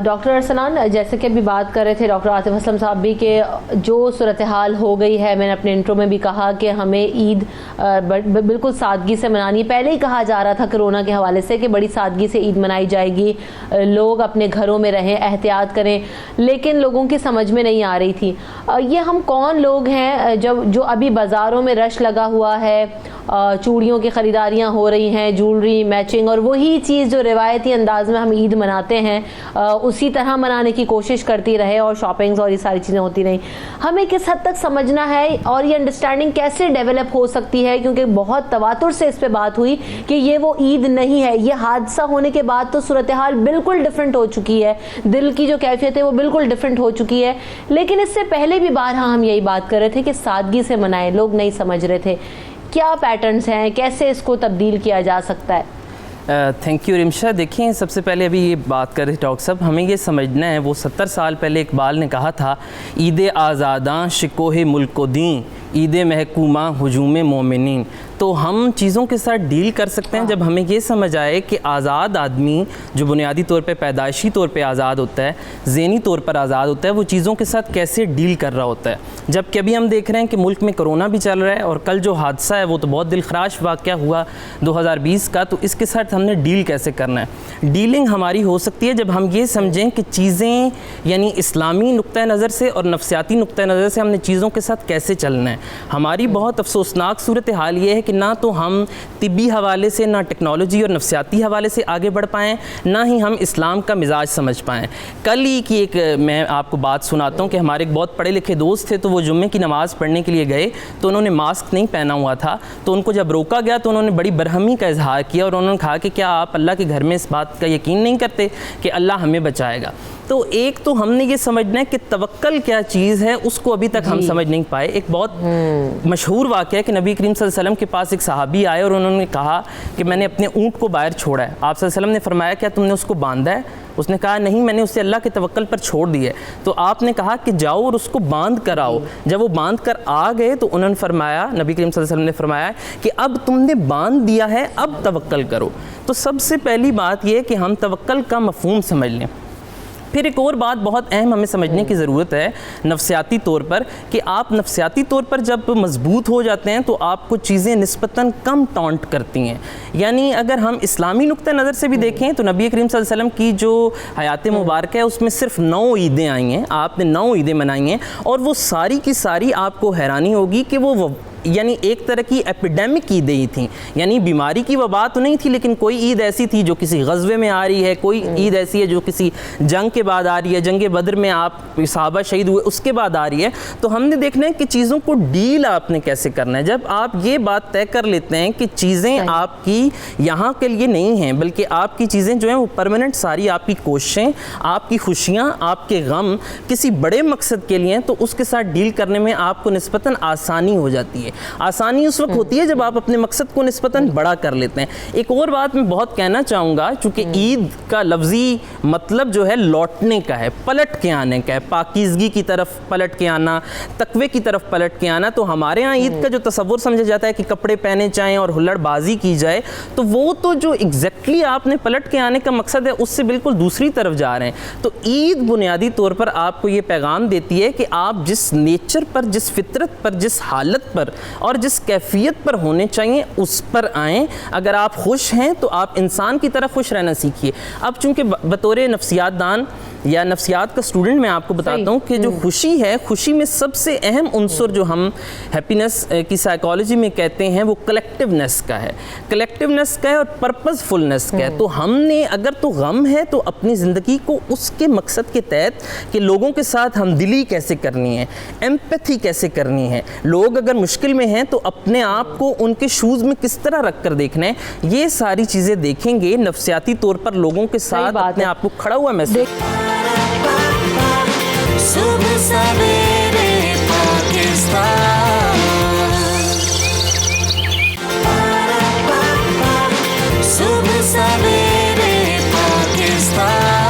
डॉक्टर अरसलान, जैसे कि अभी बात कर रहे थे डॉक्टर आतिफ असलम साहब भी कि जो सूरत हाल हो गई है, मैंने अपने इंट्रो में भी कहा कि हमें ईद बिल्कुल सादगी से मनानी है। पहले ही कहा जा रहा था कोरोना के हवाले से कि बड़ी सादगी से ईद मनाई जाएगी, लोग अपने घरों में रहें, एहतियात करें, लेकिन लोगों की समझ में नहीं आ रही थी। ये हम कौन लोग हैं जो अभी बाज़ारों में रश लगा हुआ है, चूड़ियों की ख़रीदारियाँ हो रही हैं, ज्वेलरी मैचिंग, और वही चीज़ जो रिवायती अंदाज में हम ईद मनाते हैं उसी तरह मनाने की कोशिश करती रहे और शॉपिंग्स और ये सारी चीज़ें होती रहीं। हमें किस हद तक समझना है और ये अंडरस्टैंडिंग कैसे डेवलप हो सकती है, क्योंकि बहुत तवातुर से इस पे बात हुई कि ये वो ईद नहीं है। ये हादसा होने के बाद तो सूरत हाल बिल्कुल डिफरेंट हो चुकी है, दिल की जो कैफियत है वो बिल्कुल डिफरेंट हो चुकी है। लेकिन इससे पहले भी बार हम यही बात कर रहे थे कि सादगी से मनाएं, लोग नहीं समझ रहे थे। क्या पैटर्न्स हैं, कैसे इसको तब्दील किया जा सकता है? Thank you Rimsha. देखिए, सबसे पहले अभी ये बात कर रहे थे डॉक्टर साहब, हमें ये समझना है, वो 70 साल पहले इकबाल ने कहा था, ईद आज़ादां शिकोहे मुल्क को दी, ईद महकूमा हुजूम मोमिनीन। तो हम चीज़ों के साथ डील कर सकते हैं जब हमें ये समझ आए कि आज़ाद आदमी जो बुनियादी तौर पे पैदाइशी तौर पे आज़ाद होता है, ज़हनी तौर पर आज़ाद होता है, वो चीज़ों के साथ कैसे डील कर रहा होता है। जब कभी हम देख रहे हैं कि मुल्क में कोरोना भी चल रहा है और कल जो हादसा है वो तो बहुत दिलखराश वाक़या हुआ 2020 का, तो इसके साथ हमने डील कैसे करना है। डीलिंग हमारी हो सकती है जब हम ये समझें कि चीज़ें यानी इस्लामी नुक्ता नज़र से और नफ्सियाती नुक्ता नज़र से हमने चीज़ों के साथ कैसे चलना है। हमारी बहुत अफसोसनाक सूरत हाल ये है कि ना तो हम तिब्बी हवाले से, ना टेक्नोलॉजी और नफ्सियाती हवाले से आगे बढ़ पाएँ, ना ही हम इस्लाम का मिजाज समझ पाएँ। कल ही की एक मैं आपको बात सुनाता हूँ कि हमारे एक बहुत पढ़े लिखे दोस्त थे, तो वो जुम्मे की नमाज़ पढ़ने के लिए गए तो उन्होंने मास्क नहीं पहना हुआ था। तो उनको जब रोका गया तो उन्होंने बड़ी बरहमी का इजहार किया और उन्होंने कहा कि क्या आप अल्लाह के घर में इस बात का यकीन नहीं करते कि अल्लाह हमें बचाएगा। तो एक तो हमने ये समझना है कि तवक्कल क्या चीज़ है, उसको अभी तक हम समझ नहीं पाए। एक बहुत मशहूर वाक़या है कि नबी करीम सल्लल्लाहु अलैहि वसल्लम के पास एक सहाबी आए और उन्होंने कहा कि मैंने अपने ऊँट को बाहर छोड़ा है। आप सल्लल्लाहु अलैहि वसल्लम ने फरमाया क्या तुमने उसको बांधा है? उसने कहा नहीं, मैंने उसे अल्लाह के तवक्कल पर छोड़ दिया। तो आपने कहा कि जाओ और उसको बांध कर आओ। जब वो बांध कर आ गए तो उन्होंने फरमाया, नबी करीम सल्लल्लाहु अलैहि वसल्लम ने फरमाया कि अब तुमने बांध दिया है, अब तवक्कल करो। तो सबसे पहली बात यह है कि हम तवक्कल का मफहूम समझ लें। फिर एक और बात बहुत अहम हमें समझने की ज़रूरत है नफ्सियाती तौर पर, कि आप नफ्सियाती तौर पर जब मजबूत हो जाते हैं तो आपको चीज़ें निस्बतन कम टॉन्ट करती हैं। यानी अगर हम इस्लामी नुक्ता नज़र से भी देखें तो नबी करीम सल्लल्लाहु अलैहि वसल्लम की जो हयात मुबारक है उसमें सिर्फ 9 ईदें आई हैं, आपने 9 ईदें मनाई हैं, और वो सारी की सारी आपको हैरानी होगी कि वो यानी एक तरह की एपिडेमिक ईदें ही थी। यानी बीमारी की वबा तो नहीं थी, लेकिन कोई ईद ऐसी थी जो किसी गज़वे में आ रही है, कोई ईद ऐसी है जो किसी जंग के बाद आ रही है, जंग बदर में आप सहाबा शहीद हुए उसके बाद आ रही है। तो हमने देखना है कि चीज़ों को डील आपने कैसे करना है। जब आप ये बात तय कर लेते हैं कि चीज़ें आपकी यहाँ के लिए नहीं हैं, बल्कि आपकी चीज़ें जो हैं वो परमानेंट, सारी आपकी कोशिशें, आपकी खुशियाँ, आपके गम किसी बड़े मकसद के लिए हैं, तो उसके साथ डील करने में आपको निस्बतन आसानी हो जाती है। आसानी उस वक्त होती है जब आप अपने मकसद को निस्बतन बड़ा कर लेते हैं। एक और बात मैं बहुत कहना चाहूँगा, चूँकि ईद का लफ्ज़ी मतलब जो है लौटने का है, पलट के आने का है, पाकीज़गी की तरफ पलट के आना, तकवे की तरफ पलट के आना। तो हमारे यहाँ ईद का जो तसव्वुर समझा जाता है कि कपड़े पहने जाएँ और हुल्लड़बाजी की जाए, तो वो तो जो एग्जैक्टली आपने पलट के आने का मकसद है उससे बिल्कुल दूसरी तरफ जा रहे हैं। तो ईद बुनियादी तौर पर आपको ये पैगाम देती है कि आप जिस नेचर पर, जिस फितरत पर, जिस हालत पर और जिस कैफियत पर होने चाहिए उस पर आएँ। अगर आप खुश हैं तो आप इंसान की तरह खुश रहना सीखिए। अब चूँकि बतौर नफ्सियात दान या नफ्सियात का स्टूडेंट मैं आपको बताता हूँ कि जो खुशी है, खुशी में सबसे अहम उनसर जो हम हैप्पीनेस की साइकोलॉजी में कहते हैं वो कलेक्टिवनेस का है, कलेक्टिवनेस का है और पर्पसफुलनेस का है। तो हमने अगर तो गम है तो अपनी ज़िंदगी को उसके मकसद के तहत कि लोगों के साथ हमदिली कैसे करनी है, एम्पैथी कैसे करनी है, लोग अगर मुश्किल में हैं तो अपने आप को उनके शूज़ में किस तरह रख कर देखना है, ये सारी चीज़ें देखेंगे नफ्सियाती तौर पर लोगों के साथ अपने आप को खड़ा हुआ महसूस। सुबह सवेरे पाकिस्तान, सुबह सवेरे पाकिस्तान।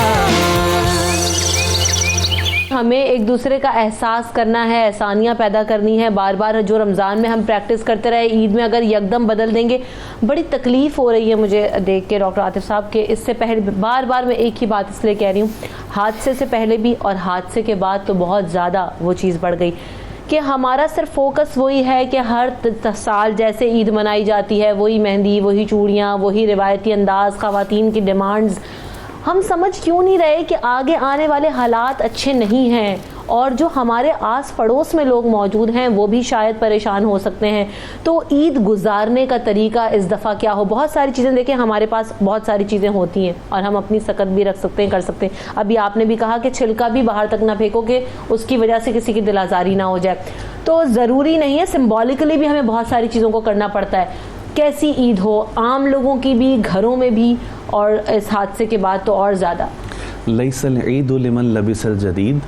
हमें एक दूसरे का एहसास करना है, एहसानियाँ पैदा करनी है। बार बार जो रमज़ान में हम प्रैक्टिस करते रहे, ईद में अगर यकदम बदल देंगे, बड़ी तकलीफ़ हो रही है मुझे देख के डॉक्टर आतिफ साहब के। इससे पहले बार बार मैं एक ही बात इसलिए कह रही हूँ, हादसे से पहले भी और हादसे के बाद तो बहुत ज़्यादा वो चीज़ बढ़ गई कि हमारा सिर्फ फोकस वही है कि हर साल जैसे ईद मनाई जाती है, वही मेहंदी, वही चूड़ियाँ, वही रिवायती अंदाज, ख़वातीन की डिमांड्स। हम समझ क्यों नहीं रहे कि आगे आने वाले हालात अच्छे नहीं हैं और जो हमारे आस पड़ोस में लोग मौजूद हैं वो भी शायद परेशान हो सकते हैं। तो ईद गुजारने का तरीका इस दफ़ा क्या हो? बहुत सारी चीज़ें देखें, हमारे पास बहुत सारी चीज़ें होती हैं और हम अपनी सकत भी रख सकते हैं, कर सकते हैं। अभी आपने भी कहा कि छिलका भी बाहर तक ना फेंको कि उसकी वजह से किसी की दिल आज़ारी ना हो जाए। तो ज़रूरी नहीं है, सिम्बॉलिकली भी हमें बहुत सारी चीज़ों को करना पड़ता है। कैसी ईद हो, आम लोगों की भी, घरों में भी, और इस हादसे के बाद तो और ज़्यादा। लैसल ईद लिमन लबिसल जदीद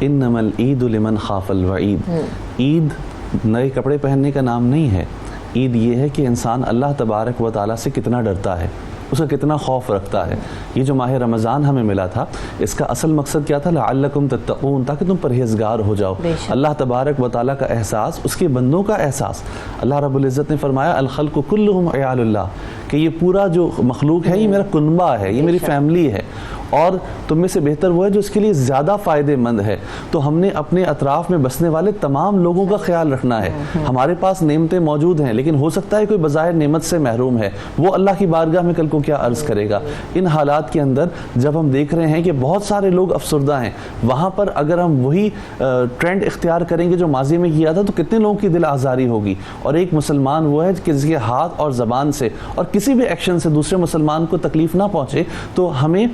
इन्नमल ईद लिमन खाफल वईद। ईद नए कपड़े पहनने का नाम नहीं है। ईद ये है कि इंसान अल्लाह तबारक व तआला से कितना डरता है, उसका कितना खौफ रखता है। ये जो माह रमज़ान हमें मिला था, इसका असल मकसद क्या था? लअल्लकुम तत्तक़ून, ताकि तुम परहेज़गार हो जाओ। अल्लाह तबारक व तआला का एहसास, उसके बंदों का एहसास। अल्लाह रब्बुल इज़्ज़त ने फरमाया अल खल्क़ु कुल्लुहुम अयालुल्लाह, कि ये पूरा जो मखलूक है ये मेरा कुनबा है, ये मेरी फैमिली है और तुम में से बेहतर वो है जो इसके लिए ज़्यादा फ़ायदेमंद है। तो हमने अपने अतराफ़ में बसने वाले तमाम लोगों का ख्याल रखना है। हमारे पास नेमतें मौजूद हैं, लेकिन हो सकता है कोई बज़ाहिर नेमत से महरूम है, वो अल्लाह की बारगाह में कल को क्या अर्ज़ करेगा। इन हालात के अंदर जब हम देख रहे हैं कि बहुत सारे लोग अफसरदा हैं, वहाँ पर अगर हम वही ट्रेंड इख्तियार करेंगे जो माजी में किया था, तो कितने लोगों की दिल आज़ारी होगी। और एक मुसलमान वो है कि जिसके हाथ और ज़बान से और किसी भी एक्शन से दूसरे मुसलमान को तकलीफ़ ना पहुँचे। तो हमें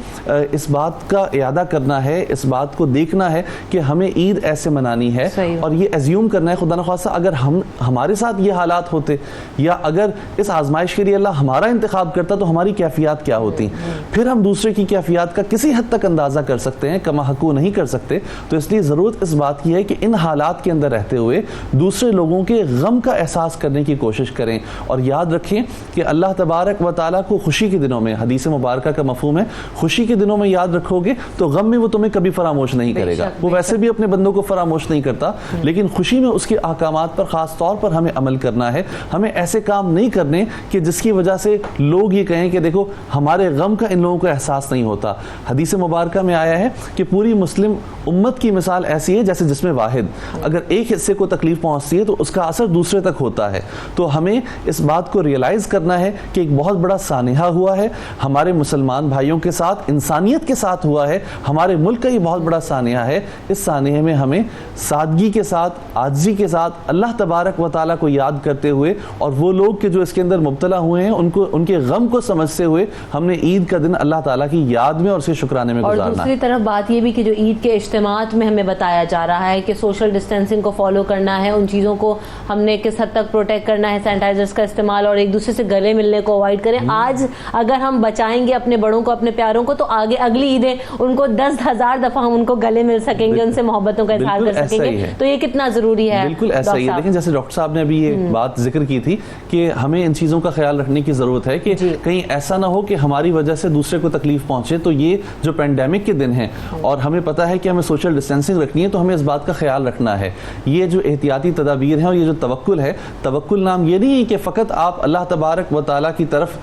इस बात का इयादा करना है, इस बात को देखना है कि हमें ईद ऐसे मनानी है और ये एज्यूम करना है खुदा न खासा अगर हमारे साथ ये हालात होते या अगर इस आजमाइश के लिए अल्लाह हमारा इंतखाब करता तो हमारी कैफियत क्या होती। फिर हम दूसरे की कैफियत का किसी हद तक अंदाज़ा कर सकते हैं, कमा हकू नहीं कर सकते। तो इसलिए ज़रूरत इस बात की है कि इन हालात के अंदर रहते हुए दूसरे लोगों के गम का एहसास करने की कोशिश करें। और याद रखें कि अल्लाह तबारक व तआला को खुशी के दिनों में, हदीस मुबारक का मफहूम है, खुशी के दिनों में याद रखोगे तो गम में वो तुम्हें कभी फरामोश नहीं करेगा। वो वैसे भी अपने बंदों को फरामोश नहीं करता, लेकिन खुशी में उसके अहकामात पर खास तौर पर हमें अमल करना है। हमें ऐसे काम नहीं करने कि जिसकी वजह से लोग ये कहें कि देखो हमारे गम का इन लोगों को एहसास नहीं होता। हदीस मुबारक में आया है कि पूरी मुस्लिम उम्मत की मिसाल ऐसी है जैसे जिसमें वाहिद, अगर एक हिस्से को तकलीफ पहुंचती है तो उसका असर दूसरे तक होता है। तो हमें इस बात को रियलाइज करना है कि एक बहुत बड़ा सानिहा हुआ है हमारे मुसलमान भाइयों के साथ, इंसानियत के साथ हुआ है। हमारे मुल्क का ये बहुत बड़ा सानिया है। इस सानिया में हमें सादगी के साथ, आजिज़ी के साथ अल्लाह तबारक व तआला को याद करते हुए और वो लोग के जो इसके अंदर मुब्तला हुए हैं उनको, उनके गम को समझते हुए हमने ईद का दिन अल्लाह ताला की याद में और उसके शुक्राने में गुजारना है। और दूसरी तरफ बात ये भी कि जो ईद के इज्तिमात में हमें बताया जा रहा है कि सोशल डिस्टेंसिंग को फॉलो करना है, उन चीज़ों को हमने किस हद तक प्रोटेक्ट करना है, सैनिटाइजर्स का इस्तेमाल और एक दूसरे से गले मिलने को अवॉइड करें। आज अगर हम बचाएंगे अपने बड़ों को, अपने प्यारों को, तो आगे अगली ईदें उनको 10,000 दफ़ा हम उनको गले मिल सकेंगे, उनसे मोहब्बतों का इजहार कर सकेंगे। तो ये कितना ज़रूरी है। बिल्कुल ऐसा ही है। लेकिन जैसे डॉक्टर साहब ने अभी ये बात जिक्र की थी कि हमें इन चीज़ों का ख्याल रखने की ज़रूरत है कि कहीं ऐसा ना हो कि हमारी वजह से दूसरे को तकलीफ पहुंचे। तो ये जो पेंडेमिक के दिन हैं और हमें पता है कि हमें सोशल डिस्टेंसिंग रखनी है, तो हमें इस बात का ख्याल रखना है। ये जो एहतियाती तदाबीर हैं और ये जो तवक्कुल है, तवक्कुल नाम ये नहीं है कि फ़कत आप अल्लाह तबारक व तआला की तरफ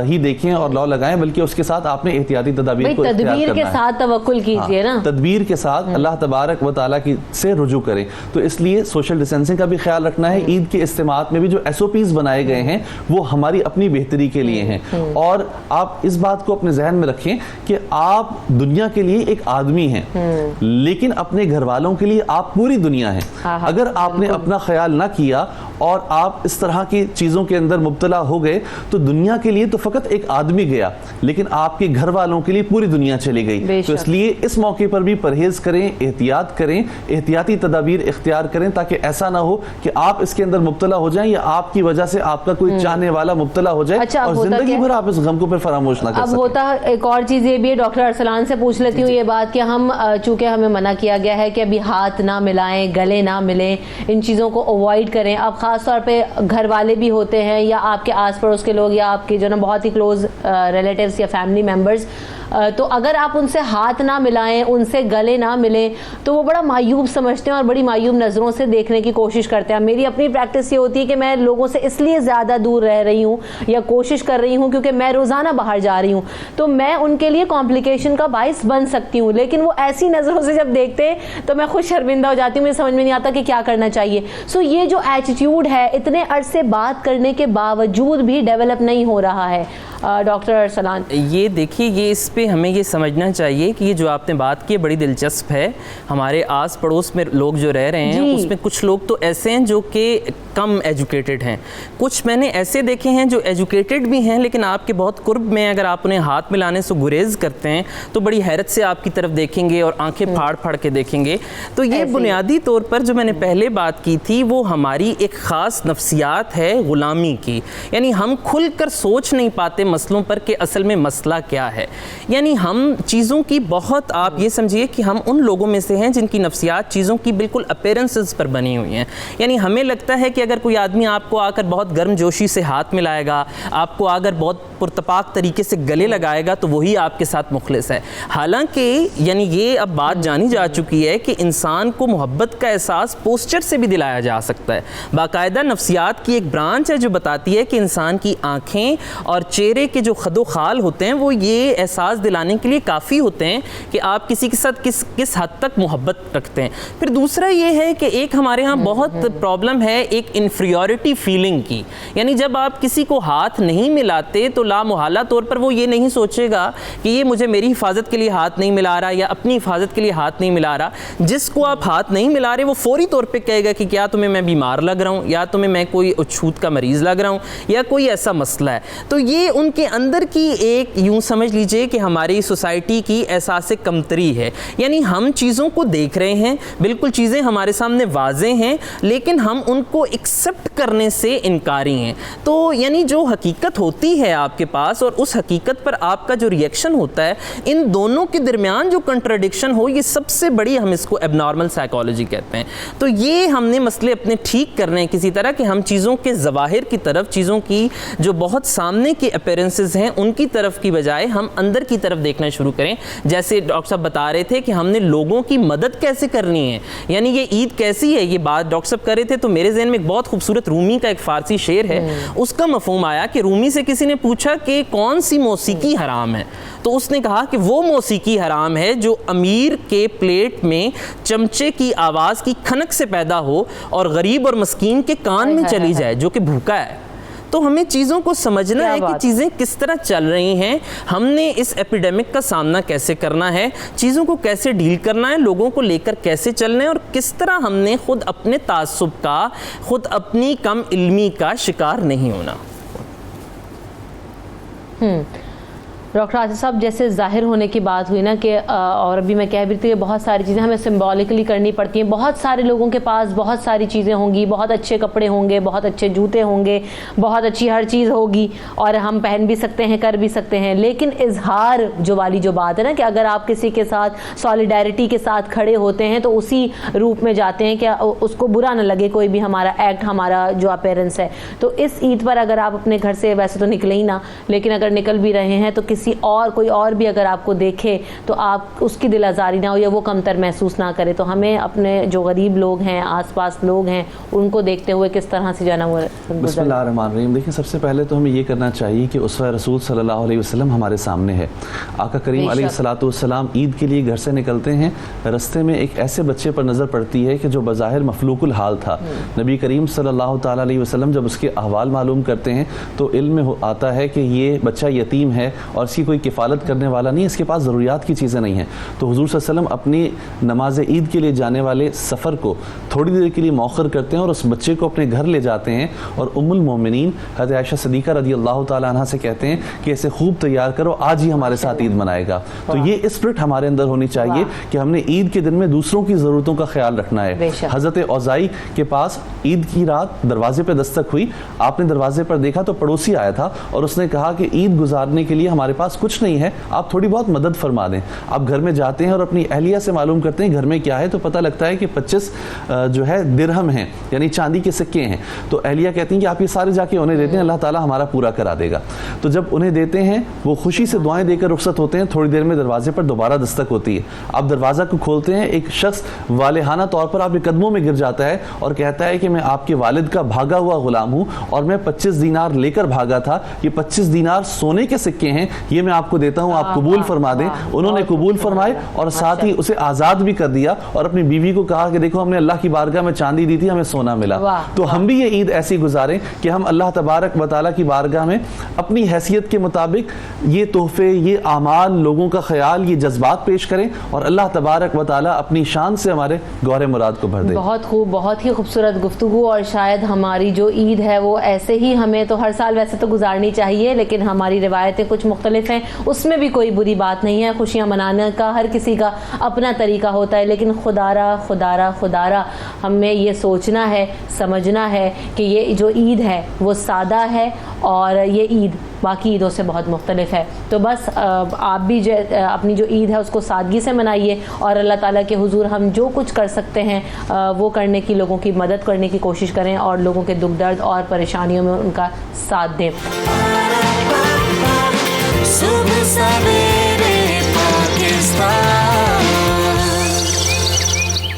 ही देखें और लौ लगाएं, बल्कि उसके साथ आपने एहतियाती तदाबीर को इख्तियार तदबीर के करना है। साथ तवक्कुल कीजिए ना, तदबीर के साथ अल्लाह तबारक व तआला की से रुजू करें। तो इसलिए सोशल डिस्टेंसिंग का भी ख्याल रखना है। ईद के इज्तिमात में भी जो SOPs बनाए गए हैं वो हमारी अपनी बेहतरी के लिए हैं, और आप इस बात को अपने जहन में रखें कि आप दुनिया के लिए एक आदमी हैं, लेकिन अपने घर वालों के लिए आप पूरी दुनिया हैं। अगर आपने अपना ख्याल ना किया और आप इस तरह की चीज़ों के अंदर मुब्तला हो गए तो दुनिया के लिए तो फ़कत एक आदमी गया, लेकिन आपके घर वालों के लिए पूरी दुनिया चली गई। तो इसलिए इस मौके पर भी परहेज़ करें, एहतियात करें, एहतियाती तदाबीर इख्तियार करें, ताकि ऐसा ना हो कि आप इसके अंदर मुब्तला हो जाएं या आपकी वजह से आपका कोई चाहने वाला मुब्तला हो जाए। अच्छा, और जिंदगी भर आप इस गम को फिर फरामोश ना कर अब सकें। होता एक और चीज़ ये भी है, डॉक्टर अरसलान से पूछ लेती हूँ ये बात कि हम चूँकि हमें मना किया गया है कि अभी हाथ ना मिलाएं, गले ना मिलें, इन चीज़ों को अवॉइड करें। अब ख़ास तौर पे घर वाले भी होते हैं या आपके आस पड़ोस के लोग या आपके जो ना बहुत ही क्लोज रिलेटिव्स या फैमिली मेम्बर्स, तो अगर आप उनसे हाथ ना मिलाएं, उनसे गले ना मिलें, तो वो बड़ा मायूब समझते हैं और बड़ी मायूब नज़रों से देखने की कोशिश करते हैं। मेरी अपनी प्रैक्टिस ये होती है कि मैं लोगों से इसलिए ज़्यादा दूर रह रही हूँ या कोशिश कर रही हूँ क्योंकि मैं रोज़ाना बाहर जा रही हूँ, तो मैं उनके लिए कॉम्प्लिकेशन का बाइस बन सकती हूँ। लेकिन वो ऐसी नज़रों से जब देखते हैं तो मैं खुद शर्मिंदा हो जाती हूँ, मुझे समझ में नहीं आता कि क्या करना चाहिए। सो ये जो एटीट्यूड है इतने अरसे बात करने के बावजूद भी डेवलप नहीं हो रहा है। डॉक्टर अरसलान, ये देखिए, ये इस पे हमें ये समझना चाहिए कि ये जो आपने बात की बड़ी दिलचस्प है। हमारे आस पड़ोस में लोग जो रह रहे हैं उसमें कुछ लोग तो ऐसे हैं जो कि कम एजुकेटेड हैं, कुछ मैंने ऐसे देखे हैं जो एजुकेटेड भी हैं, लेकिन आपके बहुत कुर्ब में अगर आप उन्हें हाथ मिलाने से गुरेज करते हैं तो बड़ी हैरत से आपकी तरफ देखेंगे और आंखें फाड़ फाड़ के देखेंगे। तो ये बुनियादी तौर पर जो मैंने पहले बात की थी वो हमारी एक ख़ास नफ्सियात है ग़ुलामी की, यानी हम खुल कर सोच नहीं पाते मसलों पर कि असल में मसला क्या है। यानी हम चीज़ों की बहुत, आप ये समझिए कि हम उन लोगों में से हैं जिनकी नफ्सियात चीज़ों की बिल्कुल अपीयरेंसेस पर बनी हुई हैं। यानी हमें लगता है कि अगर कोई आदमी आपको आकर बहुत गर्मजोशी से हाथ मिलाएगा, आपको आकर बहुत पुरतपाक तरीके से गले लगाएगा तो वही आपके साथ मुखलिस है। हालांकि यानी ये अब बात जानी जा चुकी है कि इंसान को मोहब्बत का एहसास पोस्चर से भी दिलाया जा सकता है। बाकायदा नफ्सियात की एक ब्रांच है जो बताती है कि इंसान की आँखें और चेहरे के जो खदो खाल होते हैं वो ये एहसास दिलाने के लिए काफ़ी होते हैं कि आप किसी के साथ किस हद तक मोहब्बत रखते हैं। फिर दूसरा ये है कि एक हमारे यहाँ बहुत प्रॉब्लम है एक इन्फीरियॉरिटी फीलिंग की, यानी जब आप किसी को हाथ नहीं मिलाते तो लामुहाला तौर पर वो ये नहीं सोचेगा कि ये मुझे मेरी हिफाजत के लिए हाथ नहीं मिला रहा या अपनी हिफाजत के लिए हाथ नहीं मिला रहा। जिसको आप हाथ नहीं मिला रहे वो फौरी तौर पे कहेगा कि क्या तुम्हें मैं बीमार लग रहा हूँ, या तुम्हें मैं कोई छूत का मरीज़ लग रहा हूँ, या कोई ऐसा मसला है। तो ये उनके अंदर की एक यूँ समझ लीजिए कि हमारी सोसाइटी की एहसास कमतरी है। यानी हम चीज़ों को देख रहे हैं, बिल्कुल चीज़ें हमारे सामने वाज़े हैं, लेकिन हम उनको एक्सेप्ट करने से इनकारी हैं। तो यानी जो हकीकत होती है आपके पास और उस हकीकत पर आपका जो रिएक्शन होता है, इन दोनों के दरमियान जो कंट्राडिक्शन हो, ये सबसे बड़ी, हम इसको एबनॉर्मल साइकोलॉजी कहते हैं। तो ये हमने मसले अपने ठीक करने हैं किसी तरह कि हम चीज़ों के ज़वाहिर की तरफ, चीज़ों की जो बहुत सामने के अपीयरेंसेस हैं उनकी तरफ की बजाय हम अंदर की तरफ देखना शुरू करें। जैसे डॉक्टर साहब बता रहे थे कि हमने लोगों की मदद कैसे करनी है, यानी ये ईद कैसी है, ये बात डॉक्टर साहब कर रहे थे। तो मेरे जहन में एक बहुत खूबसूरत रूमी का एक फ़ारसी शेर है, उसका मफ़हूम आया कि रूमी से किसी ने पूछा कि कौन सी मौसीकी हराम है, तो उसने कहा कि वो मौसीकी हराम है जो अमीर के प्लेट में चमचे की आवाज़ की खनक से पैदा हो और गरीब और मस्कीन के कान में चली जाए जो कि भूखा है। तो हमें चीज़ों को समझना है कि चीज़ें किस तरह चल रही हैं, हमने इस एपिडेमिक का सामना कैसे करना है, चीज़ों को कैसे डील करना है, लोगों को लेकर कैसे चलना है, और किस तरह हमने खुद अपने तासुब का, खुद अपनी कम इल्मी का शिकार नहीं होना। डॉक्टर आसिफ साहब, जैसे ज़ाहिर होने की बात हुई ना कि और अभी मैं कह भी थी कि बहुत सारी चीज़ें हमें सिंबॉलिकली करनी पड़ती हैं। बहुत सारे लोगों के पास बहुत सारी चीज़ें होंगी, बहुत अच्छे कपड़े होंगे, बहुत अच्छे जूते होंगे, बहुत अच्छी हर चीज़ होगी और हम पहन भी सकते हैं, कर भी सकते हैं। लेकिन इजहार जो वाली जो बात है ना कि अगर आप किसी के साथ सॉलिडारिटी के साथ खड़े होते हैं तो उसी रूप में जाते हैं कि उसको बुरा ना लगे कोई भी हमारा एक्ट, हमारा जो अपीयरेंस है। तो इस ईद पर अगर आप अपने घर से, वैसे तो निकले ही ना, लेकिन अगर निकल भी रहे हैं तो किसी किसी और कोई और भी अगर आपको देखे तो आप उसकी दिल आज़ारी ना हो या वो कमतर महसूस ना करे। तो हमें अपने जो गरीब लोग हैं, आसपास लोग हैं, उनको देखते हुए किस तरह से जाना वो बिस्मिल्लाहिर्रहमानिर्रहीम। देखिए, सबसे पहले तो हमें ये करना चाहिए कि उसवा रसूल सल्लल्लाहु अलैहि वसल्लम हमारे सामने है। आका करीम अलैहिस्सलातु वस्सलाम ईद के लिए घर से निकलते हैं, रास्ते में एक ऐसे बच्चे पर नज़र पड़ती है कि जो बज़ाहिर मफलूकुल हाल था। नबी करीम सल्लल्लाहु ताला अलैहि वसल्लम जब उसके अहवाल मालूम करते हैं तो इल्म में आता है कि ये बच्चा यतीम है और इसकी कोई किफ़ालत करने वाला नहीं, इसके पास ज़रूरियात की चीज़ें नहीं हैं। तो हुज़ूर सल्लल्लाहु अलैहि वसल्लम अपनी नमाज ईद के लिए जाने वाले सफ़र को थोड़ी देर के लिए मौखर करते हैं और उस बच्चे को अपने घर ले जाते हैं और उम्मुल मोमिनीन हज़रत आयशा सिद्दीक़ा रज़ियल्लाहु ताला अन्हा से कहते हैं कि इसे खूब तैयार करो, आज ही हमारे साथ ईद मनाएगा। तो ये स्पिरिट हमारे अंदर होनी चाहिए कि हमने ईद के दिन में दूसरों की ज़रूरतों का ख्याल रखना है। हज़रत औज़ाई के पास ईद की रात दरवाजे पर दस्तक हुई, आपने दरवाजे पर देखा तो पड़ोसी आया था और उसने कहा कि ईद गुजारने के लिए हमारे पास कुछ नहीं है, आप थोड़ी बहुत मदद फरमा दें। आप घर में जाते हैं और अपनी अहलिया से मालूम करते हैं घर में क्या है, तो पता लगता है कि 25 जो है दिरहम हैं, यानी चांदी के सिक्के हैं। तो अहलिया कहती हैं कि आप ये सारे जाके उन्हें देते हैं, अल्लाह ताला हमारा पूरा करा देगा। तो जब उन्हें देते हैं वो खुशी से दुआएं देकर रुखसत होते हैं। थोड़ी देर में दरवाजे पर दोबारा दस्तक होती है, आप दरवाज़ा को खोलते हैं, एक शख्स वालेहाना तौर पर आपके कदमों में गिर जाता है और कहता है कि मैं आपके वालिद का भागा हुआ गुलाम हूँ और मैं 25 दीनार लेकर भागा था, ये 25 दीनार सोने के सिक्के हैं, ये मैं आपको देता हूँ, आप कबूल फरमा दें। उन्होंने कबूल फरमाए और साथ ही उसे आज़ाद भी कर दिया और अपनी बीवी को कहा कि देखो हमने अल्लाह की बारगाह में चांदी दी थी, हमें सोना मिला। तो हम भी ये ईद ऐसी गुजारें कि हम अल्लाह तबारक व तआला की बारगाह में अपनी हैसियत के मुताबिक ये तोहफे, ये आमाल, लोगों का ख्याल, ये जज्बात पेश करें और अल्लाह तबारक व तआला अपनी शान से हमारे गौर मुराद को भर दे। बहुत खूब, बहुत ही खूबसूरत गुफ्तगू। और शायद हमारी जो ईद है वो ऐसे ही हमें तो हर साल वैसे तो गुजारनी चाहिए, लेकिन हमारी रिवायतें कुछ मुख्तलिफ हैं, उसमें भी कोई बुरी बात नहीं है। खुशियाँ मनाने का हर किसी का अपना तरीका होता है, लेकिन खुदारा खुदारा खुदारा हमें ये सोचना है, समझना है कि ये जो ईद है वो सादा है और ये ईद बाकी ईदों से बहुत मुख्तलिफ है। तो बस आप भी जो अपनी जो ईद है उसको सादगी से मनाइए और अल्लाह ताला के हुजूर हम जो कुछ कर सकते हैं वो करने की, लोगों की मदद करने की कोशिश करें और लोगों के दुख दर्द और परेशानियों में उनका साथ दें। सुबह सवेरे पाकिस्तान।